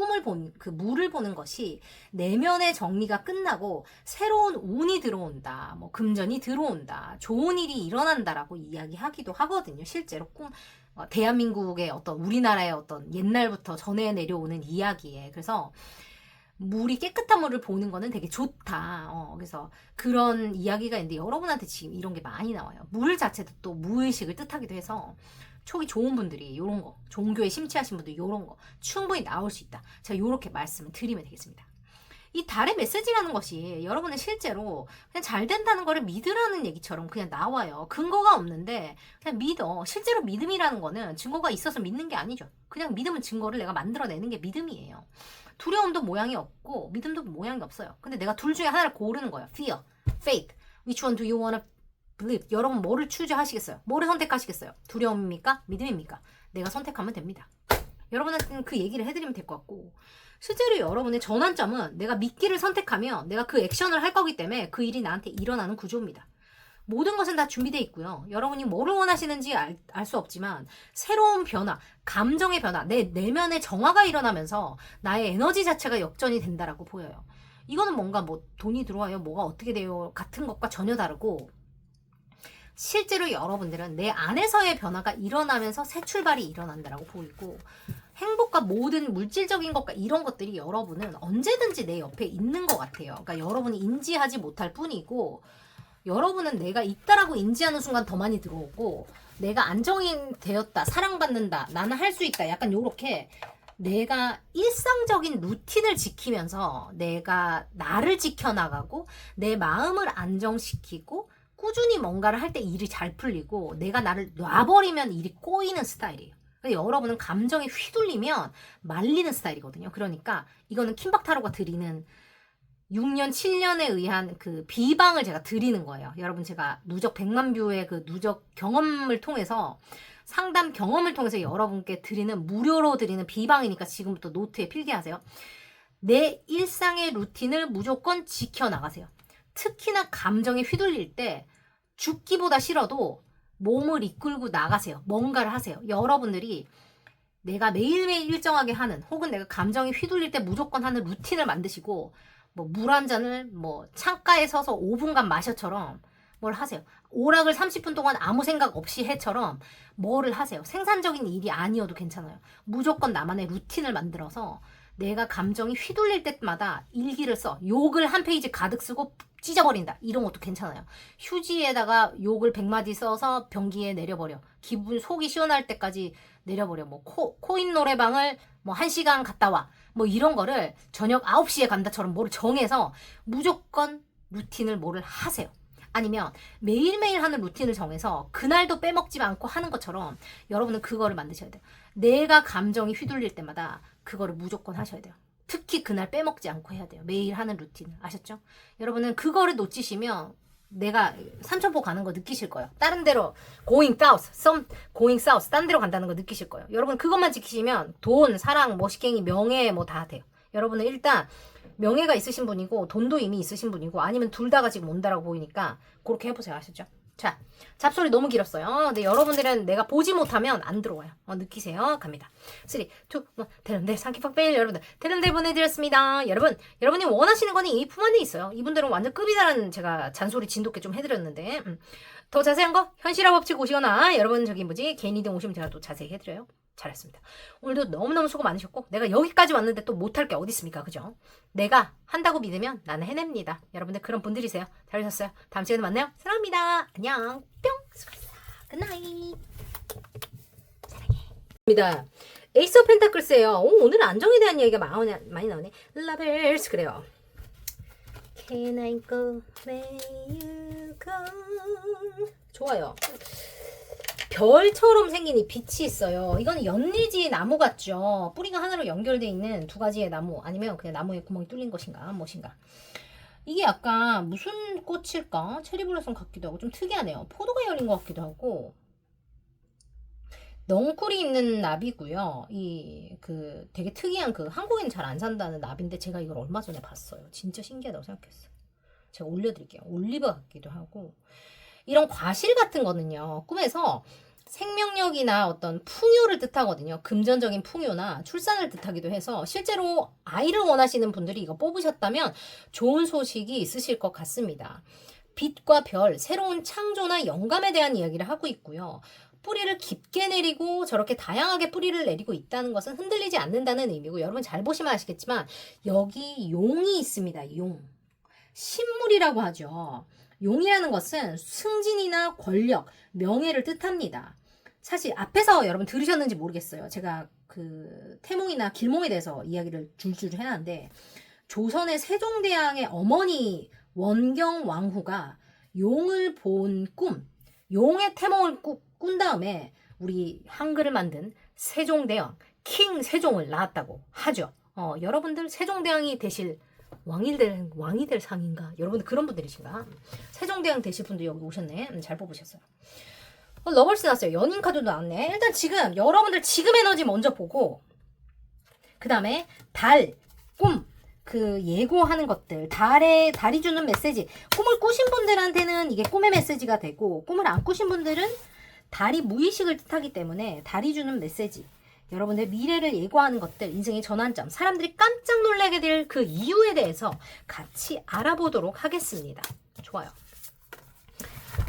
그 물을 보는 것이 내면의 정리가 끝나고 새로운 운이 들어온다, 뭐 금전이 들어온다, 좋은 일이 일어난다라고 이야기하기도 하거든요. 실제로 대한민국의 어떤, 우리나라의 어떤 옛날부터 전해 내려오는 이야기에. 그래서 물이, 깨끗한 물을 보는 거는 되게 좋다. 그래서 그런 이야기가 있는데, 여러분한테 지금 이런 게 많이 나와요. 물 자체도 또 무의식을 뜻하기도 해서 촉이 좋은 분들이 이런 거, 종교에 심취하신 분들이 이런 거 충분히 나올 수 있다. 제가 이렇게 말씀을 드리면 되겠습니다. 이 달의 메시지라는 것이 여러분은 실제로 그냥 잘 된다는 거를 믿으라는 얘기처럼 그냥 나와요. 근거가 없는데 그냥 믿어. 실제로 믿음이라는 거는 증거가 있어서 믿는 게 아니죠. 그냥 믿음은 증거를 내가 만들어내는 게 믿음이에요. 두려움도 모양이 없고 믿음도 모양이 없어요. 근데 내가 둘 중에 하나를 고르는 거예요. Fear, faith. Which one do you wanna believe? 여러분 뭐를 추구하시겠어요? 뭐를 선택하시겠어요? 두려움입니까? 믿음입니까? 내가 선택하면 됩니다. 여러분한테는 그 얘기를 해드리면 될 것 같고, 실제로 여러분의 전환점은 내가 믿기를 선택하면 내가 그 액션을 할 거기 때문에 그 일이 나한테 일어나는 구조입니다. 모든 것은 다 준비되어 있고요. 여러분이 뭐를 원하시는지 알 수 없지만 새로운 변화, 감정의 변화, 내 내면의 정화가 일어나면서 나의 에너지 자체가 역전이 된다라고 보여요. 이거는 뭔가 뭐 돈이 들어와요, 뭐가 어떻게 돼요 같은 것과 전혀 다르고, 실제로 여러분들은 내 안에서의 변화가 일어나면서 새 출발이 일어난다라고 보이고, 행복과 모든 물질적인 것과 이런 것들이 여러분은 언제든지 내 옆에 있는 것 같아요. 그러니까 여러분이 인지하지 못할 뿐이고, 여러분은 내가 있다라고 인지하는 순간 더 많이 들어오고, 내가 안정이 되었다, 사랑받는다, 나는 할 수 있다, 약간 요렇게 내가 일상적인 루틴을 지키면서 내가 나를 지켜나가고 내 마음을 안정시키고 꾸준히 뭔가를 할 때 일이 잘 풀리고, 내가 나를 놔버리면 일이 꼬이는 스타일이에요. 여러분은 감정이 휘둘리면 말리는 스타일이거든요. 그러니까 이거는 킴박타로가 드리는 6년, 7년에 의한 그 비방을 제가 드리는 거예요. 여러분, 제가 누적 100만 뷰의 그 누적 경험을 통해서, 상담 경험을 통해서 여러분께 드리는, 무료로 드리는 비방이니까 지금부터 노트에 필기하세요. 내 일상의 루틴을 무조건 지켜나가세요. 특히나 감정에 휘둘릴 때 죽기보다 싫어도 몸을 이끌고 나가세요. 뭔가를 하세요. 여러분들이 내가 매일매일 일정하게 하는, 혹은 내가 감정이 휘둘릴 때 무조건 하는 루틴을 만드시고, 뭐 물 한 잔을 뭐 창가에 서서 5분간 마셔처럼 뭘 하세요. 오락을 30분 동안 아무 생각 없이 해처럼 뭐를 하세요. 생산적인 일이 아니어도 괜찮아요. 무조건 나만의 루틴을 만들어서 내가 감정이 휘둘릴 때마다 일기를 써. 욕을 한 페이지 가득 쓰고 찢어버린다. 이런 것도 괜찮아요. 휴지에다가 욕을 100마디 써서 변기에 내려버려. 기분 속이 시원할 때까지 내려버려. 뭐 코인 노래방을 뭐 1시간 갔다 와. 뭐 이런 거를 저녁 9시에 간다처럼 뭐를 정해서 무조건 루틴을 뭐를 하세요. 아니면 매일매일 하는 루틴을 정해서 그날도 빼먹지 않고 하는 것처럼 여러분은 그거를 만드셔야 돼요. 내가 감정이 휘둘릴 때마다 그거를 무조건 하셔야 돼요. 특히 그날 빼먹지 않고 해야 돼요. 매일 하는 루틴. 아셨죠? 여러분은 그거를 놓치시면 내가 삼천포 가는 거 느끼실 거예요. 다른 데로 going south, 다른 데로 간다는 거 느끼실 거예요. 여러분 그것만 지키시면 돈, 사랑, 멋있갱이, 명예 뭐 다 돼요. 여러분은 일단 명예가 있으신 분이고 돈도 이미 있으신 분이고, 아니면 둘 다가 지금 온다라고 보이니까 그렇게 해보세요. 아셨죠? 자, 잡소리 너무 길었어요. 근데 여러분들은 내가 보지 못하면 안 들어와요. 느끼세요. 갑니다. 3, 2, 1, 대련대 상키팍베일 여러분들 대련대 보내드렸습니다. 여러분이 원하시는 거는 이 품 안에 있어요. 이분들은 완전 급이다라는 제가 잔소리 진돗개 좀 해드렸는데, 더 자세한 거 현실화 법칙 오시거나 여러분 저기 뭐지 개인 리딩 오시면 제가 또 자세히 해드려요. 잘했습니다. 오늘도 너무너무 수고 많으셨고, 내가 여기까지 왔는데 또 못할 게 어디 있습니까? 그죠? 내가 한다고 믿으면 나는 해냅니다. 여러분들 그런 분들이세요. 잘하셨어요. 다음 시간에 만나요. 사랑합니다. 안녕. 뿅. 수고했어. 굿나잇. 사랑해. 에이스 오브 펜타클스예요. 오늘은 안정에 대한 이야기가 많이 나오네. 라벨스 그래요. Can I go where you go? 좋아요. 별처럼 생긴 이 빛이 있어요. 이건 연리지 나무 같죠. 뿌리가 하나로 연결되어 있는 두 가지의 나무, 아니면 그냥 나무에 구멍이 뚫린 것인가 무엇인가. 이게 약간 무슨 꽃일까? 체리블러썸 같기도 하고 좀 특이하네요. 포도가 열린 것 같기도 하고. 넝쿨이 있는 나비고요. 그 되게 특이한, 그 한국에는 잘 안 산다는 나비인데 제가 이걸 얼마 전에 봤어요. 진짜 신기하다고 생각했어요. 제가 올려드릴게요. 올리브 같기도 하고. 이런 과실 같은 거는요, 꿈에서 생명력이나 어떤 풍요를 뜻하거든요. 금전적인 풍요나 출산을 뜻하기도 해서, 실제로 아이를 원하시는 분들이 이거 뽑으셨다면 좋은 소식이 있으실 것 같습니다. 빛과 별, 새로운 창조나 영감에 대한 이야기를 하고 있고요. 뿌리를 깊게 내리고 저렇게 다양하게 뿌리를 내리고 있다는 것은 흔들리지 않는다는 의미고, 여러분 잘 보시면 아시겠지만 여기 용이 있습니다. 용. 신물이라고 하죠. 용이라는 것은 승진이나 권력, 명예를 뜻합니다. 사실 앞에서 여러분 들으셨는지 모르겠어요. 제가 그 태몽이나 길몽에 대해서 이야기를 줄줄 해놨는데, 조선의 세종대왕의 어머니 원경왕후가 용을 본 꿈, 용의 태몽을 꾼 다음에 우리 한글을 만든 세종대왕, 킹 세종을 낳았다고 하죠. 여러분들 세종대왕이 되실 왕이 될 상인가? 여러분들 그런 분들이신가? 세종대왕 되실 분들 여기 오셨네. 잘 뽑으셨어요. 러벌스 나왔어요. 연인 카드도 나왔네. 일단 지금 여러분들 지금 에너지 먼저 보고 그 다음에 달, 꿈, 그 예고하는 것들, 달이 주는 메시지. 꿈을 꾸신 분들한테는 이게 꿈의 메시지가 되고, 꿈을 안 꾸신 분들은 달이 무의식을 뜻하기 때문에 달이 주는 메시지, 여러분들 미래를 예고하는 것들, 인생의 전환점, 사람들이 깜짝 놀라게 될 그 이유에 대해서 같이 알아보도록 하겠습니다. 좋아요.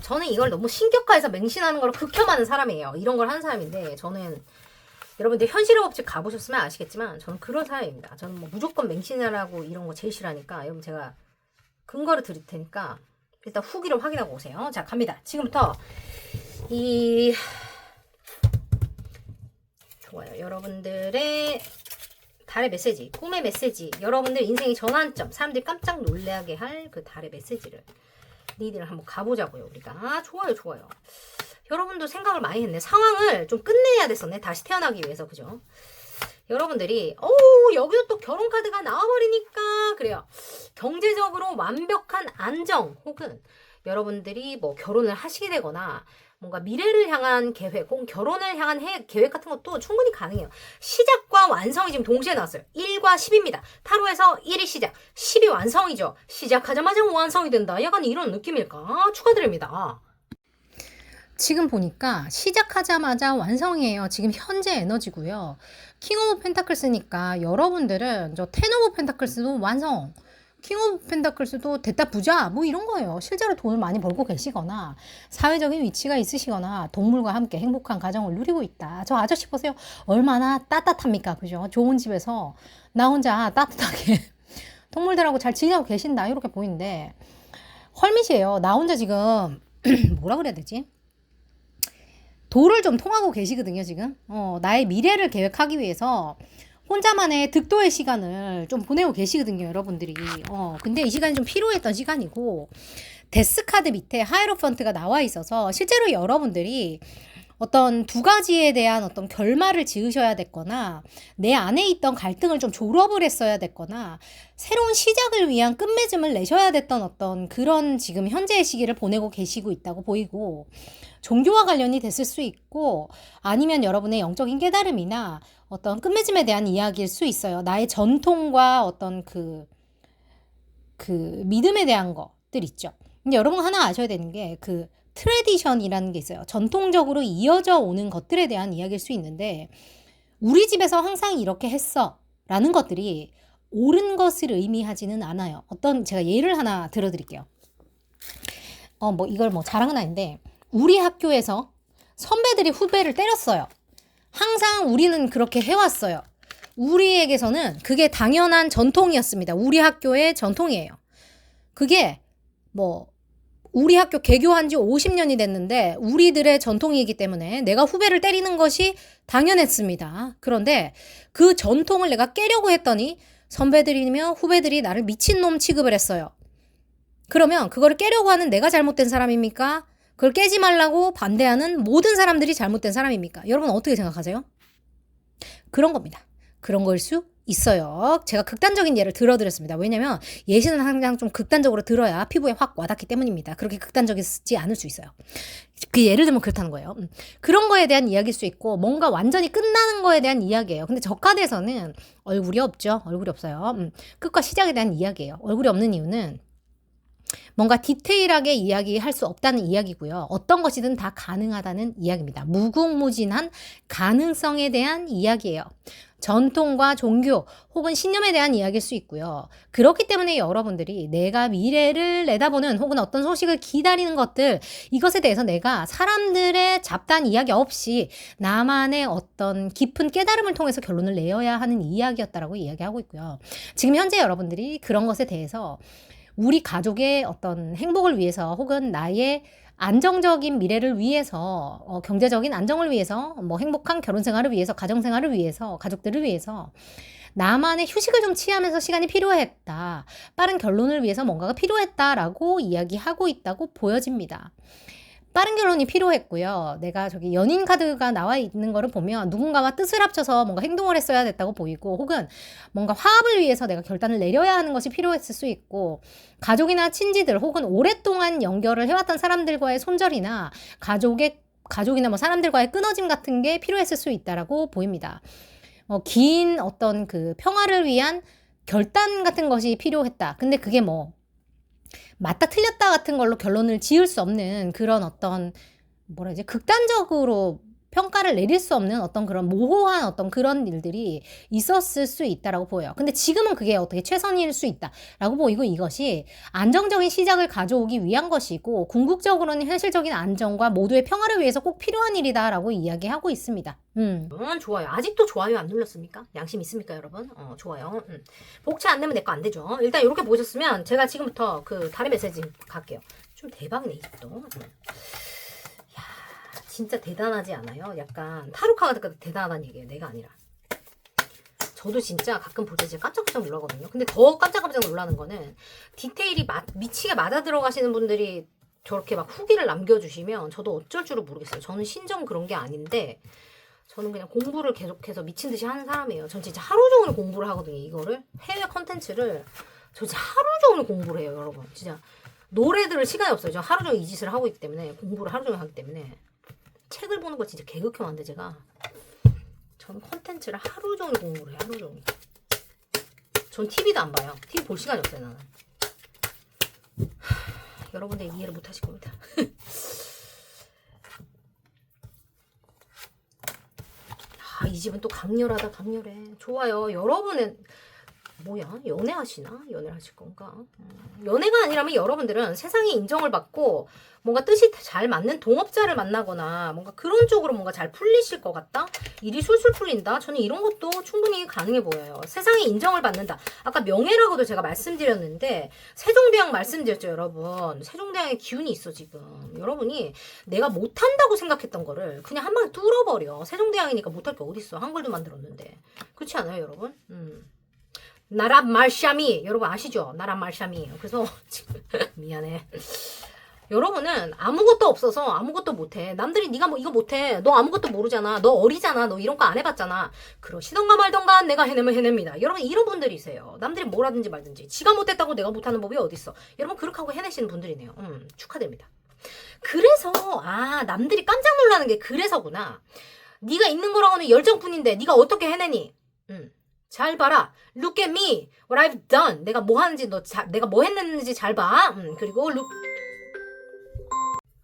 저는 이걸 너무 신격화해서 맹신하는 걸 극혐하는 사람이에요. 이런 걸 하는 사람인데, 저는 여러분들 현실의 법칙 가보셨으면 아시겠지만 저는 그런 사람입니다. 저는 뭐 무조건 맹신하라고 이런 거 제일 싫어하니까, 여러분 제가 근거를 드릴 테니까 일단 후기를 확인하고 오세요. 자, 갑니다. 지금부터 좋아요. 여러분들의 달의 메시지, 꿈의 메시지, 여러분들 인생의 전환점, 사람들이 깜짝 놀라게 할 그 달의 메시지를 리딩을 한번 가보자고요. 우리가 좋아요. 여러분도 생각을 많이 했네. 상황을 좀 끝내야 됐었네. 다시 태어나기 위해서. 그죠? 여러분들이 여기도 또 결혼 카드가 나와버리니까 그래요. 경제적으로 완벽한 안정, 혹은 여러분들이 뭐 결혼을 하시게 되거나 뭔가 미래를 향한 계획, 혹은 결혼을 향한 계획 같은 것도 충분히 가능해요. 시작과 완성이 지금 동시에 나왔어요. 1과 10입니다. 타로에서 1이 시작, 10이 완성이죠. 시작하자마자 완성이 된다. 약간 이런 느낌일까? 축하드립니다. 지금 보니까 시작하자마자 완성이에요. 지금 현재 에너지고요. 킹 오브 펜타클스니까 여러분들은 저 텐 오브 펜타클스도 완성, 킹 오브 펜타클스도 됐다 부자, 뭐 이런 거예요. 실제로 돈을 많이 벌고 계시거나 사회적인 위치가 있으시거나 동물과 함께 행복한 가정을 누리고 있다. 저 아저씨 보세요. 얼마나 따뜻합니까? 그죠? 좋은 집에서 나 혼자 따뜻하게 동물들하고 잘 지내고 계신다. 이렇게 보이는데 헐밋이에요. 나 혼자 지금 뭐라 그래야 되지? 도를 좀 통하고 계시거든요, 지금. 나의 미래를 계획하기 위해서 혼자만의 득도의 시간을 좀 보내고 계시거든요, 여러분들이. 근데 이 시간이 좀 필요했던 시간이고, 데스 카드 밑에 하이로펀트가 나와 있어서 실제로 여러분들이 어떤 두 가지에 대한 어떤 결말을 지으셔야 됐거나, 내 안에 있던 갈등을 좀 졸업을 했어야 됐거나, 새로운 시작을 위한 끝맺음을 내셔야 됐던 어떤 그런 지금 현재의 시기를 보내고 계시고 있다고 보이고, 종교와 관련이 됐을 수 있고, 아니면 여러분의 영적인 깨달음이나 어떤 끝맺음에 대한 이야기일 수 있어요. 나의 전통과 어떤 그 믿음에 대한 것들 있죠. 근데 여러분 하나 아셔야 되는 게 그 트레디션이라는 게 있어요. 전통적으로 이어져 오는 것들에 대한 이야기일 수 있는데, 우리 집에서 항상 이렇게 했어 라는 것들이 옳은 것을 의미하지는 않아요. 제가 예를 하나 들어드릴게요. 이걸 자랑은 아닌데, 우리 학교에서 선배들이 후배를 때렸어요. 항상 우리는 그렇게 해왔어요. 우리에게서는 그게 당연한 전통이었습니다. 우리 학교의 전통이에요. 그게 우리 학교 개교한 지 50년이 됐는데 우리들의 전통이기 때문에 내가 후배를 때리는 것이 당연했습니다. 그런데 그 전통을 내가 깨려고 했더니 선배들이며 후배들이 나를 미친놈 취급을 했어요. 그러면 그거를 깨려고 하는 내가 잘못된 사람입니까? 그걸 깨지 말라고 반대하는 모든 사람들이 잘못된 사람입니까? 여러분 어떻게 생각하세요? 그런 겁니다. 그런 거일 수 있어요. 제가 극단적인 예를 들어드렸습니다. 왜냐면 예시는 항상 좀 극단적으로 들어야 피부에 확 와닿기 때문입니다. 그렇게 극단적이지 않을 수 있어요. 그 예를 들면 그렇다는 거예요. 그런 거에 대한 이야기일 수 있고, 뭔가 완전히 끝나는 거에 대한 이야기예요. 근데 저 카드에서는 얼굴이 없죠. 얼굴이 없어요. 끝과 시작에 대한 이야기예요. 얼굴이 없는 이유는 뭔가 디테일하게 이야기할 수 없다는 이야기고요. 어떤 것이든 다 가능하다는 이야기입니다. 무궁무진한 가능성에 대한 이야기예요. 전통과 종교 혹은 신념에 대한 이야기일 수 있고요. 그렇기 때문에 여러분들이 내가 미래를 내다보는 혹은 어떤 소식을 기다리는 것들, 이것에 대해서 내가 사람들의 잡다한 이야기 없이 나만의 어떤 깊은 깨달음을 통해서 결론을 내어야 하는 이야기였다라고 이야기하고 있고요. 지금 현재 여러분들이 그런 것에 대해서 우리 가족의 어떤 행복을 위해서 혹은 나의 안정적인 미래를 위해서, 경제적인 안정을 위해서, 행복한 결혼 생활을 위해서, 가정 생활을 위해서, 가족들을 위해서 나만의 휴식을 좀 취하면서 시간이 필요했다. 빠른 결론을 위해서 뭔가가 필요했다라고 이야기하고 있다고 보여집니다. 빠른 결론이 필요했고요. 내가 저기 연인 카드가 나와 있는 거를 보면 누군가와 뜻을 합쳐서 뭔가 행동을 했어야 됐다고 보이고, 혹은 뭔가 화합을 위해서 내가 결단을 내려야 하는 것이 필요했을 수 있고, 가족이나 친지들 혹은 오랫동안 연결을 해왔던 사람들과의 손절이나 가족이나 뭐 사람들과의 끊어짐 같은 게 필요했을 수 있다라고 보입니다. 긴 어떤 그 평화를 위한 결단 같은 것이 필요했다. 근데 그게 뭐 맞다 틀렸다 같은 걸로 결론을 지을 수 없는 그런 어떤 뭐라 해야지, 극단적으로 평가를 내릴 수 없는 어떤 그런 모호한 어떤 그런 일들이 있었을 수 있다라고 보여요. 근데 지금은 그게 어떻게 최선일 수 있다라고 보이고, 이것이 안정적인 시작을 가져오기 위한 것이고 궁극적으로는 현실적인 안정과 모두의 평화를 위해서 꼭 필요한 일이다라고 이야기하고 있습니다. 좋아요. 아직도 좋아요 안 눌렀습니까? 양심 있습니까, 여러분? 좋아요. 복채 안 내면 내 거 안 되죠. 일단 이렇게 보셨으면 제가 지금부터 그 다른 메시지 갈게요. 좀 대박네, 이 집도. 진짜 대단하지 않아요? 약간 타로 카드가 대단하다는 얘기예요. 내가 아니라. 저도 진짜 가끔 볼 때 진짜 깜짝깜짝 놀라거든요. 근데 더 깜짝깜짝 놀라는 거는 디테일이 미치게 맞아 들어가시는 분들이 저렇게 막 후기를 남겨주시면 저도 어쩔 줄을 모르겠어요. 저는 신정 그런 게 아닌데 저는 그냥 공부를 계속해서 미친 듯이 하는 사람이에요. 전 진짜 하루 종일 공부를 하거든요. 이거를 해외 컨텐츠를 저 진짜 하루 종일 공부를 해요, 여러분. 진짜 노래 들을 시간이 없어요. 저 하루 종일 이 짓을 하고 있기 때문에, 공부를 하루 종일 하기 때문에. 책을 보는 거 진짜 개극혐한데 제가. 저는 컨텐츠를 하루 종일 공부를 해요. 하루 종일. 전 TV도 안 봐요. TV 볼 시간이 없어요, 나는. 여러분들 이해를 못 하실 겁니다. 이 집은 또 강렬하다, 강렬해. 좋아요. 여러분은 뭐야? 연애하시나? 연애를 하실 건가? 연애가 아니라면 여러분들은 세상의 인정을 받고 뭔가 뜻이 잘 맞는 동업자를 만나거나 뭔가 그런 쪽으로 뭔가 잘 풀리실 것 같다? 일이 술술 풀린다? 저는 이런 것도 충분히 가능해 보여요. 세상의 인정을 받는다. 아까 명예라고도 제가 말씀드렸는데 세종대왕 말씀드렸죠, 여러분. 세종대왕의 기운이 있어, 지금. 여러분이 내가 못한다고 생각했던 거를 그냥 한 방에 뚫어버려. 세종대왕이니까 못할 게 어딨어. 한글도 만들었는데. 그렇지 않아요, 여러분? 나랍 말샤미, 여러분 아시죠? 나랍 말샤미. 그래서 지금 미안해. 여러분은 아무것도 없어서 아무것도 못해. 남들이 네가 뭐 이거 못해, 너 아무것도 모르잖아, 너 어리잖아, 너 이런 거 안 해봤잖아, 그러시던가 말던가 내가 해내면 해냅니다. 여러분 이런 분들이세요. 남들이 뭘 하든지 말든지 지가 못했다고 내가 못하는 법이 어딨어. 여러분 그렇게 하고 해내시는 분들이네요. 축하드립니다. 그래서 남들이 깜짝 놀라는 게 그래서구나. 네가 있는 거랑은 열정뿐인데 네가 어떻게 해내니? 잘 봐라. Look at me. What I've done. 내가 뭐 하는지 내가 뭐 했는지 잘 봐. 그리고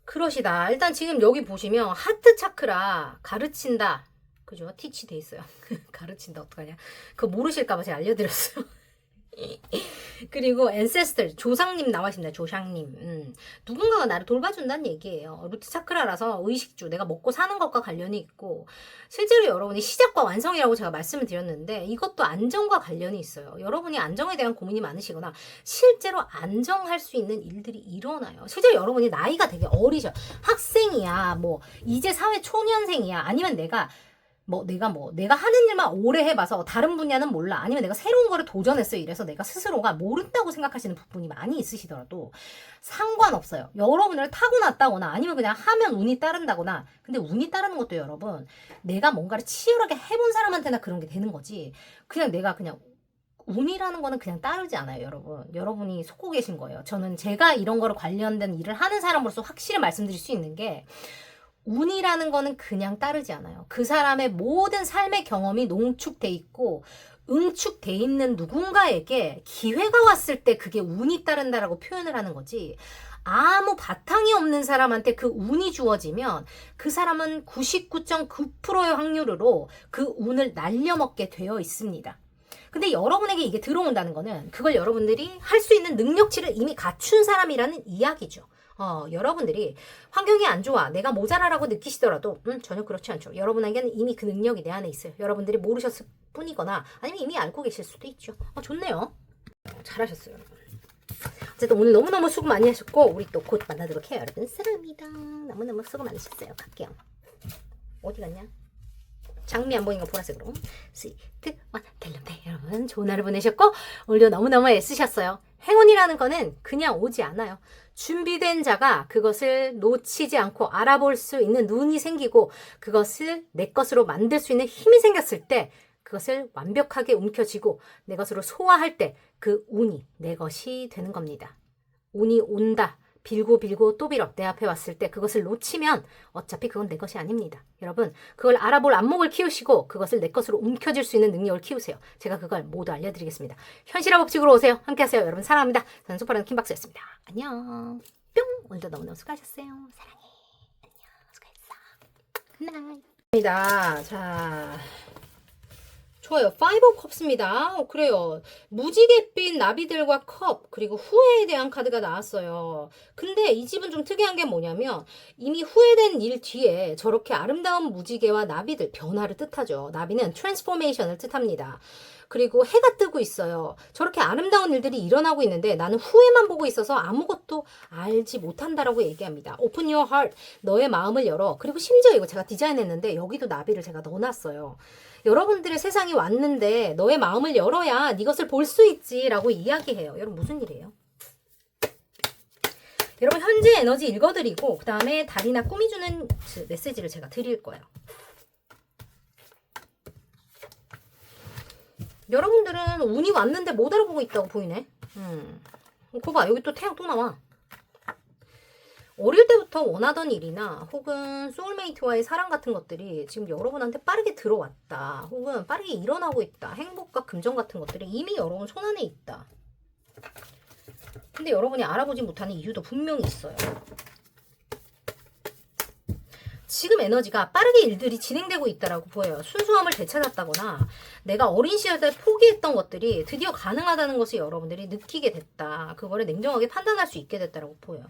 그러시다. 일단 지금 여기 보시면 하트 차크라 가르친다. 그죠? 티치 돼 있어요. 가르친다 어떡하냐. 그거 모르실까봐 제가 알려드렸어요. 그리고 ancestor, 조상님 나와있습니다. 조상님. 누군가가 나를 돌봐준다는 얘기예요. 루트 차크라라서 의식주, 내가 먹고 사는 것과 관련이 있고, 실제로 여러분이 시작과 완성이라고 제가 말씀을 드렸는데 이것도 안정과 관련이 있어요. 여러분이 안정에 대한 고민이 많으시거나 실제로 안정할 수 있는 일들이 일어나요. 실제로 여러분이 나이가 되게 어리셔. 학생이야, 뭐 이제 사회 초년생이야, 아니면 내가 하는 일만 오래 해봐서 다른 분야는 몰라, 아니면 내가 새로운 거를 도전했어요, 이래서 내가 스스로가 모른다고 생각하시는 부분이 많이 있으시더라도 상관없어요. 여러분을 타고났다거나 아니면 그냥 하면 운이 따른다거나. 근데 운이 따르는 것도 여러분, 내가 뭔가를 치열하게 해본 사람한테나 그런 게 되는 거지, 그냥 내가 그냥 운이라는 거는 그냥 따르지 않아요, 여러분. 여러분이 속고 계신 거예요. 저는 제가 이런 거를 관련된 일을 하는 사람으로서 확실히 말씀드릴 수 있는 게, 운이라는 거는 그냥 따르지 않아요. 그 사람의 모든 삶의 경험이 농축돼 있고 응축돼 있는 누군가에게 기회가 왔을 때 그게 운이 따른다라고 표현을 하는 거지, 아무 바탕이 없는 사람한테 그 운이 주어지면 그 사람은 99.9%의 확률로 그 운을 날려먹게 되어 있습니다. 근데 여러분에게 이게 들어온다는 거는 그걸 여러분들이 할 수 있는 능력치를 이미 갖춘 사람이라는 이야기죠. 여러분들이 환경이 안 좋아, 내가 모자라라고 느끼시더라도 전혀 그렇지 않죠. 여러분에게는 이미 그 능력이 내 안에 있어요. 여러분들이 모르셨을 뿐이거나 아니면 이미 알고 계실 수도 있죠. 좋네요. 잘하셨어요, 여러분. 어쨌든 오늘 너무너무 수고 많이 하셨고 우리 또 곧 만나도록 해요, 여러분. 사랑합니다. 너무너무 수고 많으셨어요. 갈게요. 어디 갔냐? 장미 안 보이니까 보라색으로. 스위트 원 텔레페. 여러분 좋은 하루 보내셨고 오늘도 너무너무 애쓰셨어요. 행운이라는 거는 그냥 오지 않아요. 준비된 자가 그것을 놓치지 않고 알아볼 수 있는 눈이 생기고 그것을 내 것으로 만들 수 있는 힘이 생겼을 때 그것을 완벽하게 움켜쥐고 내 것으로 소화할 때 그 운이 내 것이 되는 겁니다. 운이 온다. 빌고 빌고 또 빌어 내 앞에 왔을 때 그것을 놓치면 어차피 그건 내 것이 아닙니다. 여러분 그걸 알아볼 안목을 키우시고 그것을 내 것으로 움켜쥘 수 있는 능력을 키우세요. 제가 그걸 모두 알려드리겠습니다. 현실화 법칙으로 오세요. 함께 하세요. 여러분 사랑합니다. 저는 소파라는 킴박스였습니다. 안녕. 뿅. 오늘도 너무너무 수고하셨어요. 사랑해. 안녕. 수고했어. 굿나잇. 자 좋아요. 파이브 오브 컵스입니다. 그래요. 무지갯빛 나비들과 컵 그리고 후회에 대한 카드가 나왔어요. 근데 이 집은 좀 특이한 게 뭐냐면 이미 후회된 일 뒤에 저렇게 아름다운 무지개와 나비들 변화를 뜻하죠. 나비는 트랜스포메이션을 뜻합니다. 그리고 해가 뜨고 있어요. 저렇게 아름다운 일들이 일어나고 있는데 나는 후회만 보고 있어서 아무것도 알지 못한다라고 얘기합니다. Open your heart. 너의 마음을 열어. 그리고 심지어 이거 제가 디자인했는데 여기도 나비를 제가 넣어놨어요. 여러분들의 세상이 왔는데 너의 마음을 열어야 네 것을 볼 수 있지 라고 이야기해요. 여러분 무슨 일이에요? 여러분 현재 에너지 읽어드리고 그 다음에 달이나 꿈이 주는 메시지를 제가 드릴 거예요. 여러분들은 운이 왔는데 못 알아보고 있다고 보이네. 그거 봐. 여기 또 태양 또 나와. 어릴 때부터 원하던 일이나 혹은 소울메이트와의 사랑 같은 것들이 지금 여러분한테 빠르게 들어왔다. 혹은 빠르게 일어나고 있다. 행복과 금전 같은 것들이 이미 여러분 손안에 있다. 근데 여러분이 알아보지 못하는 이유도 분명히 있어요. 지금 에너지가 빠르게 일들이 진행되고 있다라고 보여요. 순수함을 되찾았다거나 내가 어린 시절에 포기했던 것들이 드디어 가능하다는 것을 여러분들이 느끼게 됐다. 그거를 냉정하게 판단할 수 있게 됐다라고 보여요.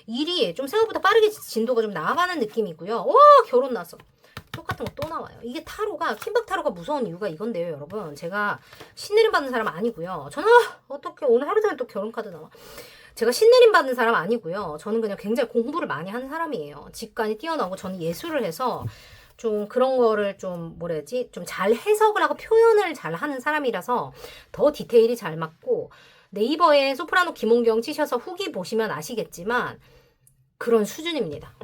일이 좀 생각보다 빠르게 진도가 좀 나아가는 느낌이고요. 와 결혼 났어. 똑같은 거 또 나와요. 이게 타로가 킴박 타로가 무서운 이유가 이건데요. 여러분 제가 신내림 받는 사람 아니고요. 저는 어떻게 오늘 하루 종일 또 결혼 카드 나와. 제가 신내림 받는 사람 아니고요. 저는 그냥 굉장히 공부를 많이 하는 사람이에요. 직관이 뛰어나고 저는 예술을 해서 좀 그런 거를 좀 뭐라 해야지 좀 잘 해석을 하고 표현을 잘 하는 사람이라서 더 디테일이 잘 맞고 네이버에 소프라노 김홍경 치셔서 후기 보시면 아시겠지만 그런 수준입니다.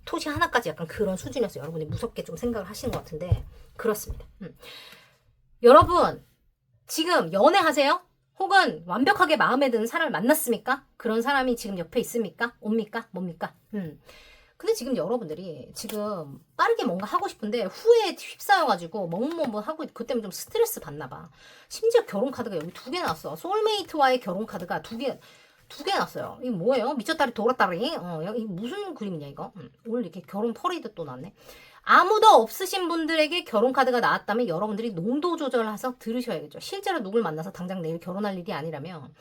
토시 하나까지 약간 그런 수준이었어요. 여러분이 무섭게 좀 생각을 하시는 것 같은데 그렇습니다. 여러분 지금 연애하세요? 혹은 완벽하게 마음에 드는 사람을 만났습니까? 그런 사람이 지금 옆에 있습니까? 옵니까? 뭡니까? 근데 지금 여러분들이 지금 빠르게 뭔가 하고 싶은데 후회에 휩싸여가지고 멍멍하고 그 때문에 좀 스트레스 받나 봐. 심지어 결혼 카드가 여기 2개 나왔어. 소울메이트와의 결혼 카드가 2개 나왔어요. 이게 뭐예요? 미쳤다리 돌았다리. 이 무슨 그림이냐 이거? 오늘 이렇게 결혼 퍼레이드 또 나왔네. 아무도 없으신 분들에게 결혼 카드가 나왔다면 여러분들이 농도 조절해서 들으셔야겠죠. 실제로 누굴 만나서 당장 내일 결혼할 일이 아니라면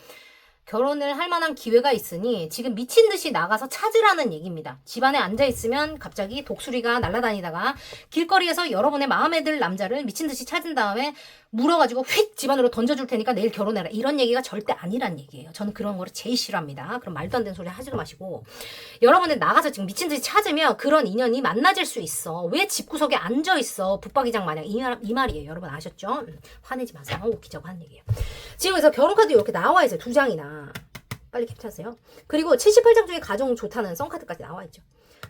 결혼을 할 만한 기회가 있으니 지금 미친 듯이 나가서 찾으라는 얘기입니다. 집안에 앉아있으면 갑자기 독수리가 날아다니다가 길거리에서 여러분의 마음에 들 남자를 미친 듯이 찾은 다음에 물어가지고 휙 집안으로 던져줄 테니까 내일 결혼해라. 이런 얘기가 절대 아니란 얘기예요. 저는 그런 거를 제일 싫어합니다. 그럼 말도 안 되는 소리 하지도 마시고 여러분들 나가서 지금 미친 듯이 찾으면 그런 인연이 만나질 수 있어. 왜 집구석에 앉아있어? 붙박이장 마냥 이 말이에요. 여러분 아셨죠? 화내지 마세요. 웃기자고 하는 얘기예요. 지금 그래서 결혼카드 이렇게 나와 있어요. 2장이나. 빨리 캡처하세요. 그리고 78장 중에 가장 좋다는 썬카드까지 나와 있죠.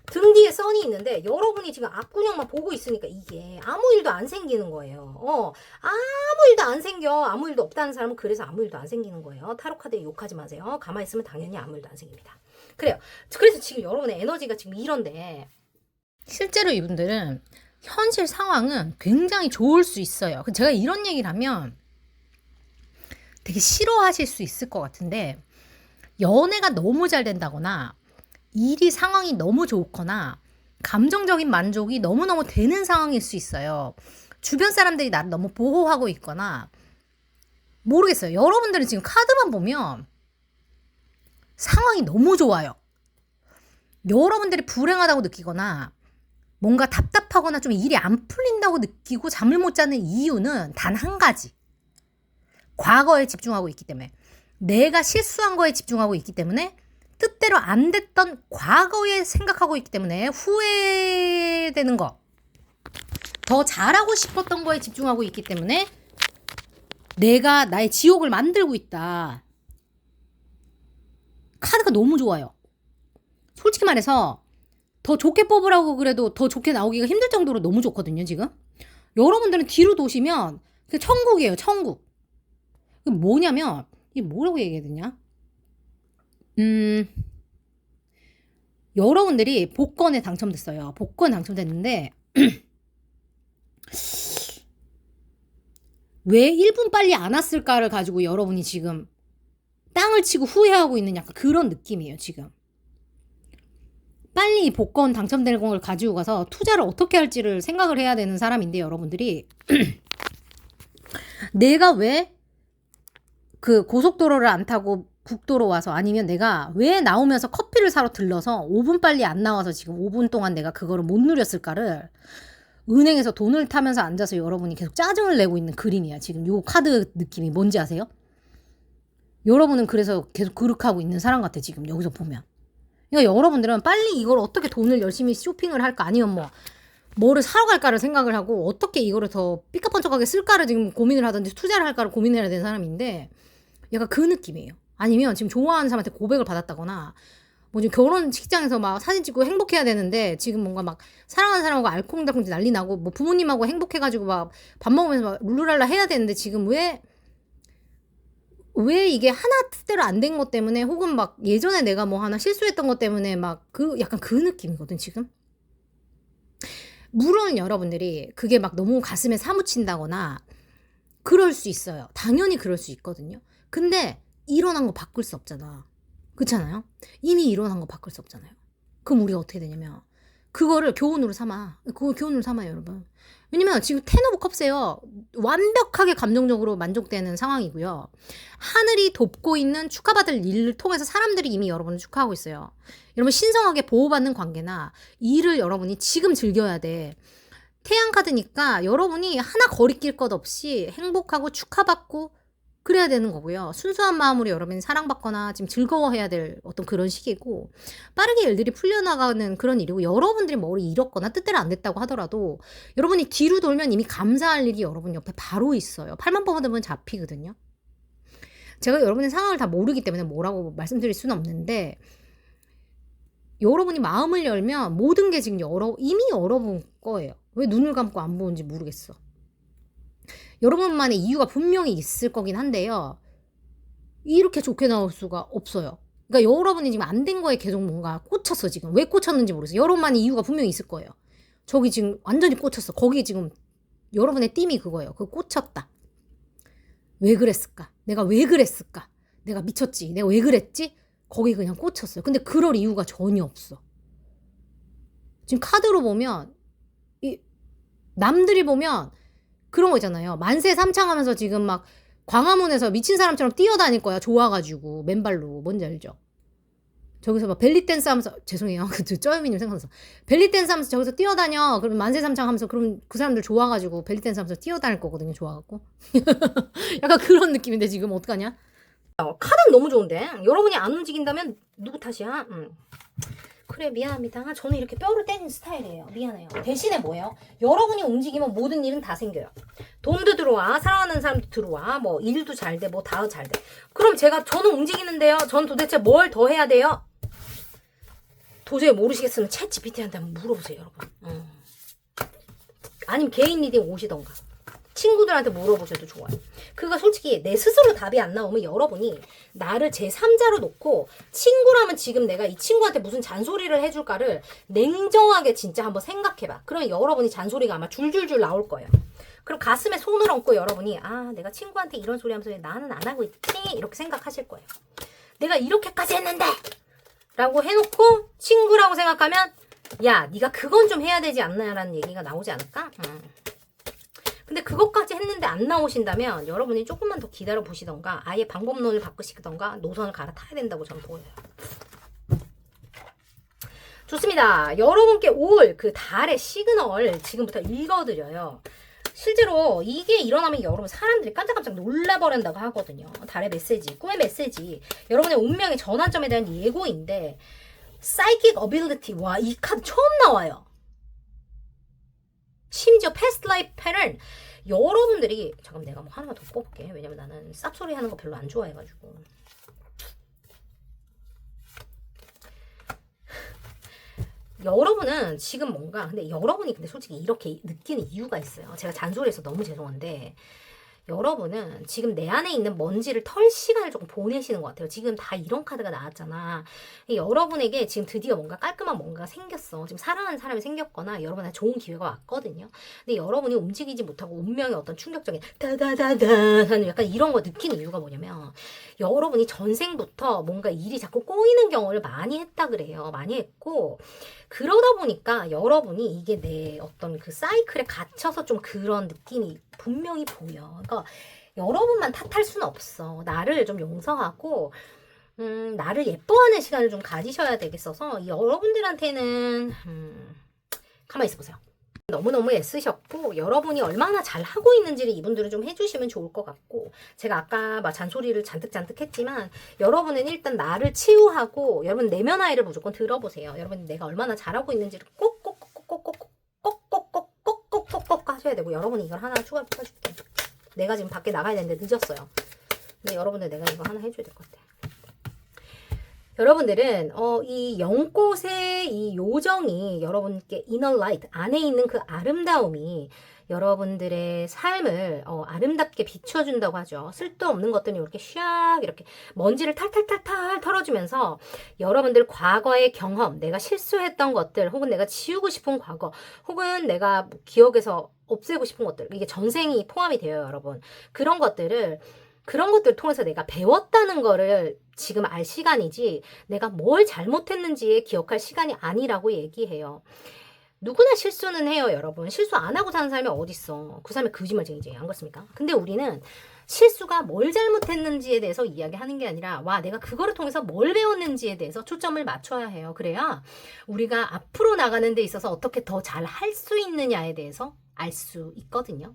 등 뒤에 선이 있는데 여러분이 지금 앞구녕만 보고 있으니까 이게 아무 일도 안 생기는 거예요. 아무 일도 안 생겨. 아무 일도 없다는 사람은 그래서 아무 일도 안 생기는 거예요. 타로카드에 욕하지 마세요. 가만히 있으면 당연히 아무 일도 안 생깁니다. 그래요. 그래서 지금 여러분의 에너지가 지금 이런데 실제로 이분들은 현실 상황은 굉장히 좋을 수 있어요. 제가 이런 얘기를 하면 되게 싫어하실 수 있을 것 같은데 연애가 너무 잘 된다거나 일이 상황이 너무 좋거나 감정적인 만족이 너무너무 되는 상황일 수 있어요. 주변 사람들이 나를 너무 보호하고 있거나 모르겠어요. 여러분들은 지금 카드만 보면 상황이 너무 좋아요. 여러분들이 불행하다고 느끼거나 뭔가 답답하거나 좀 일이 안 풀린다고 느끼고 잠을 못 자는 이유는 단 한 가지. 과거에 집중하고 있기 때문에 내가 실수한 거에 집중하고 있기 때문에 뜻대로 안 됐던 과거에 생각하고 있기 때문에 후회되는 거. 더 잘하고 싶었던 거에 집중하고 있기 때문에 내가 나의 지옥을 만들고 있다. 카드가 너무 좋아요. 솔직히 말해서 더 좋게 뽑으라고 그래도 더 좋게 나오기가 힘들 정도로 너무 좋거든요, 지금. 여러분들은 뒤로 도시면 그 천국이에요, 천국. 뭐냐면, 이게 뭐라고 얘기해야 되냐? 여러분들이 복권에 당첨됐어요. 복권 당첨됐는데, 왜 1분 빨리 안 왔을까를 가지고 여러분이 지금 땅을 치고 후회하고 있는 약간 그런 느낌이에요, 지금. 빨리 이 복권 당첨되는 걸 가지고 가서 투자를 어떻게 할지를 생각을 해야 되는 사람인데, 여러분들이 내가 왜 그 고속도로를 안 타고 국도로 와서, 아니면 내가 왜 나오면서 커피를 사러 들러서 5분 빨리 안 나와서 지금 5분 동안 내가 그거를 못 누렸을까를 은행에서 돈을 타면서 앉아서 여러분이 계속 짜증을 내고 있는 그림이야. 지금 요 카드 느낌이 뭔지 아세요? 여러분은 그래서 계속 그렇게 하고 있는 사람 같아, 지금 여기서 보면. 그러니까 여러분들은 빨리 이걸 어떻게 돈을 열심히 쇼핑을 할까, 아니면 뭐를 사러 갈까를 생각을 하고, 어떻게 이거를 더 삐까뻔쩍하게 쓸까를 지금 고민을 하든지 투자를 할까를 고민해야 되는 사람인데, 약간 그 느낌이에요. 아니면 지금 좋아하는 사람한테 고백을 받았다거나, 뭐 지금 결혼식장에서 막 사진 찍고 행복해야 되는데, 지금 뭔가 막 사랑하는 사람하고 알콩달콩 난리 나고, 뭐 부모님하고 행복해가지고 막 밥 먹으면서 막 룰루랄라 해야 되는데, 지금 왜 이게 하나 뜻대로 안 된 것 때문에, 혹은 막 예전에 내가 뭐 하나 실수했던 것 때문에 막 약간 그 느낌이거든, 지금. 물론 여러분들이 그게 막 너무 가슴에 사무친다거나 그럴 수 있어요. 당연히 그럴 수 있거든요. 근데 일어난 거 바꿀 수 없잖아. 그렇잖아요? 이미 일어난 거 바꿀 수 없잖아요. 그럼 우리가 어떻게 되냐면 그거를 교훈으로 삼아. 그걸 교훈으로 삼아요, 여러분. 왜냐면 지금 텐 오브 컵스예요. 완벽하게 감정적으로 만족되는 상황이고요. 하늘이 돕고 있는 축하받을 일을 통해서 사람들이 이미 여러분을 축하하고 있어요. 여러분 신성하게 보호받는 관계나 일을 여러분이 지금 즐겨야 돼. 태양 카드니까 여러분이 하나 거리낄 것 없이 행복하고 축하받고 그래야 되는 거고요. 순수한 마음으로 여러분이 사랑받거나 지금 즐거워해야 될 어떤 그런 시기고, 빠르게 일들이 풀려나가는 그런 일이고, 여러분들이 뭐를 잃었거나 뜻대로 안 됐다고 하더라도 여러분이 뒤로 돌면 이미 감사할 일이 여러분 옆에 바로 있어요. 팔만 뽑아두면 잡히거든요. 제가 여러분의 상황을 다 모르기 때문에 뭐라고 말씀드릴 수는 없는데, 여러분이 마음을 열면 모든 게 지금 이미 열어본 거예요. 왜 눈을 감고 안 보는지 모르겠어. 여러분만의 이유가 분명히 있을 거긴 한데요. 이렇게 좋게 나올 수가 없어요. 그러니까 여러분이 지금 안 된 거에 계속 뭔가 꽂혔어, 지금. 왜 꽂혔는지 모르겠어요. 여러분만의 이유가 분명히 있을 거예요. 저기 지금 완전히 꽂혔어. 거기 지금 여러분의 띠이 그거예요. 그 꽂혔다. 왜 그랬을까? 내가 왜 그랬을까? 내가 미쳤지? 내가 왜 그랬지? 거기 그냥 꽂혔어요. 근데 그럴 이유가 전혀 없어. 지금 카드로 보면 남들이 보면 그런 거 있잖아요. 만세 삼창하면서 지금 막 광화문에서 미친 사람처럼 뛰어다닐 거야. 좋아가지고 맨발로. 뭔지 알죠? 저기서 막 벨리 댄스 하면서, 죄송해요. 쩌유미님 생각나서 벨리 댄스 하면서 저기서 뛰어다녀. 그러면 만세 삼창 하면서, 그럼 그 사람들 좋아가지고 벨리 댄스 하면서 뛰어다닐 거거든요. 좋아갖고. 약간 그런 느낌인데 지금 어떡하냐? 카드는 너무 좋은데 여러분이 안 움직인다면 누구 탓이야? 그래, 미안합니다. 저는 이렇게 뼈를 때리는 스타일이에요. 미안해요. 대신에 뭐예요? 여러분이 움직이면 모든 일은 다 생겨요. 돈도 들어와, 사랑하는 사람도 들어와, 뭐 일도 잘 돼, 뭐 다 잘 돼. 그럼 저는 움직이는데요. 전 도대체 뭘 더 해야 돼요? 도저히 모르시겠으면 챗GPT한테 한번 물어보세요, 여러분. 아니면 개인 리딩 오시던가. 친구들한테 물어보셔도 좋아요. 그거 솔직히 내 스스로 답이 안 나오면 여러분이 나를 제3자로 놓고, 친구라면 지금 내가 이 친구한테 무슨 잔소리를 해줄까를 냉정하게 진짜 한번 생각해봐. 그러면 여러분이 잔소리가 아마 줄줄줄 나올 거예요. 그럼 가슴에 손을 얹고 여러분이 내가 친구한테 이런 소리 하면서 왜 나는 안 하고 있지? 이렇게 생각하실 거예요. 내가 이렇게까지 했는데! 라고 해놓고 친구라고 생각하면, 야, 네가 그건 좀 해야 되지 않나라는 얘기가 나오지 않을까? 근데 그것까지 했는데 안 나오신다면 여러분이 조금만 더 기다려 보시던가, 아예 방법론을 바꾸시던가 노선을 갈아타야 된다고 저는 보여요. 좋습니다. 여러분께 올 그 달의 시그널 지금부터 읽어드려요. 실제로 이게 일어나면 여러분 사람들이 깜짝깜짝 놀라버린다고 하거든요. 달의 메시지, 꿈의 메시지, 여러분의 운명의 전환점에 대한 예고인데, Psychic Ability. 와, 이 카드 처음 나와요. 심지어 past life pattern 여러분들이 잠깐 내가 뭐 하나만 더 뽑을게. 왜냐면 나는 쌉소리 하는 거 별로 안 좋아해가지고. 여러분은 지금 뭔가 근데 여러분이 근데 솔직히 이렇게 느끼는 이유가 있어요. 제가 잔소리해서 너무 죄송한데 여러분은 지금 내 안에 있는 먼지를 털 시간을 조금 보내시는 것 같아요. 지금 다 이런 카드가 나왔잖아. 여러분에게 지금 드디어 뭔가 깔끔한 뭔가가 생겼어. 지금 사랑하는 사람이 생겼거나 여러분한테 좋은 기회가 왔거든요. 근데 여러분이 움직이지 못하고 운명의 어떤 충격적인 다다다다 하는 약간 이런 거 느끼는 이유가 뭐냐면 여러분이 전생부터 뭔가 일이 자꾸 꼬이는 경우를 많이 했다 그래요. 많이 했고 그러다 보니까 여러분이 이게 내 어떤 그 사이클에 갇혀서 좀 그런 느낌이 분명히 보여. 그러니까 여러분만 탓할 수는 없어. 나를 좀 용서하고 나를 예뻐하는 시간을 좀 가지셔야 되겠어서 여러분들한테는 가만히 있어 보세요. 너무너무 애쓰셨고 여러분이 얼마나 잘하고 있는지를 이분들은 좀 해주시면 좋을 것 같고 제가 아까 막 잔소리를 잔뜩 했지만 여러분은 일단 나를 치유하고 여러분 내면 아이를 무조건 들어보세요. 여러분 내가 얼마나 잘하고 있는지를 꼭꼭꼭꼭꼭꼭꼭꼭꼭꼭꼭꼭꼭 하셔야 되고 여러분이 이걸 하나 추가로 붙여줄게. 내가 지금 밖에 나가야 되는데 늦었어요. 근데 여러분들 내가 이거 하나 해줘야 될 것 같아. 여러분들은 이 연꽃의 이 요정이 여러분께 inner light 안에 있는 그 아름다움이 여러분들의 삶을 아름답게 비춰준다고 하죠. 쓸데없는 것들이 이렇게 샥 이렇게 먼지를 탈탈탈탈 털어주면서 여러분들 과거의 경험, 내가 실수했던 것들 혹은 내가 지우고 싶은 과거 혹은 내가 기억에서 없애고 싶은 것들 이게 전생이 포함이 돼요. 여러분. 그런 것들을 통해서 내가 배웠다는 거를 지금 알 시간이지 내가 뭘 잘못했는지에 기억할 시간이 아니라고 얘기해요. 누구나 실수는 해요, 여러분. 실수 안 하고 사는 사람이 어딨어. 그 사람이 거짓말쟁이지, 안 그렇습니까? 근데 우리는 실수가 뭘 잘못했는지에 대해서 이야기하는 게 아니라 와 내가 그거를 통해서 뭘 배웠는지에 대해서 초점을 맞춰야 해요. 그래야 우리가 앞으로 나가는 데 있어서 어떻게 더 잘 할 수 있느냐에 대해서 알 수 있거든요.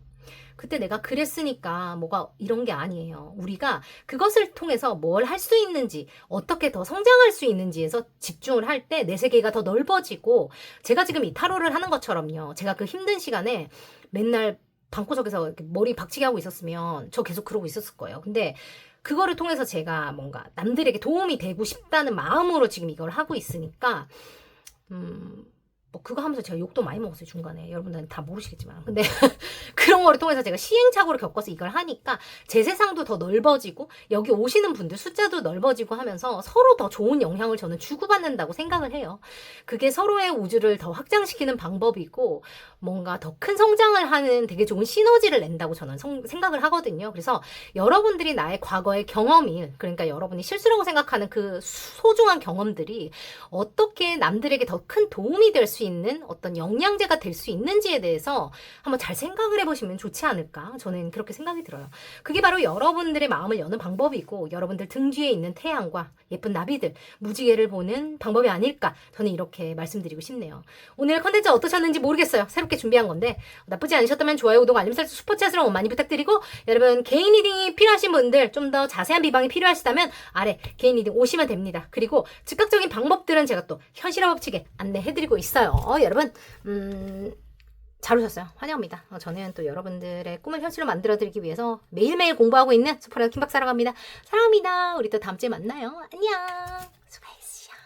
그때 내가 그랬으니까 뭐가 이런 게 아니에요. 우리가 그것을 통해서 뭘 할 수 있는지 어떻게 더 성장할 수 있는지에서 집중을 할 때 내 세계가 더 넓어지고 제가 지금 이 타로를 하는 것처럼요. 제가 그 힘든 시간에 맨날 방구석에서 이렇게 머리 박치기 하고 있었으면 저 계속 그러고 있었을 거예요. 근데 그거를 통해서 제가 뭔가 남들에게 도움이 되고 싶다는 마음으로 지금 이걸 하고 있으니까 뭐 그거 하면서 제가 욕도 많이 먹었어요. 중간에. 여러분들은 다 모르시겠지만. 근데 그런 거를 통해서 제가 시행착오를 겪어서 이걸 하니까 제 세상도 더 넓어지고 여기 오시는 분들 숫자도 넓어지고 하면서 서로 더 좋은 영향을 저는 주고받는다고 생각을 해요. 그게 서로의 우주를 더 확장시키는 방법이고 뭔가 더 큰 성장을 하는 되게 좋은 시너지를 낸다고 저는 생각을 하거든요. 그래서 여러분들이 나의 과거의 경험이 그러니까 여러분이 실수라고 생각하는 그 소중한 경험들이 어떻게 남들에게 더 큰 도움이 될 수 있는 어떤 영양제가 될 수 있는지에 대해서 한번 잘 생각을 해보시면 좋지 않을까 저는 그렇게 생각이 들어요. 그게 바로 여러분들의 마음을 여는 방법이고 여러분들 등 뒤에 있는 태양과 예쁜 나비들 무지개를 보는 방법이 아닐까 저는 이렇게 말씀드리고 싶네요. 오늘 컨텐츠 어떠셨는지 모르겠어요. 새롭게 준비한 건데 나쁘지 않으셨다면 좋아요, 구독, 알림 설정, 슈퍼챗으로 많이 부탁드리고 여러분 개인 리딩이 필요하신 분들 좀 더 자세한 비방이 필요하시다면 아래 개인 리딩 오시면 됩니다. 그리고 즉각적인 방법들은 제가 또 현실화 법칙에 안내해드리고 있어요. 여러분 잘 오셨어요. 환영합니다. 저는 또 여러분들의 꿈을 현실로 만들어드리기 위해서 매일매일 공부하고 있는 스포라도 킴박사라고 합니다. 사랑합니다. 우리 또 다음 주에 만나요. 안녕. 수고했어요.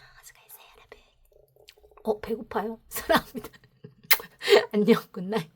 여러분. 배고파요. 사랑합니다. 안녕. 굿나잇.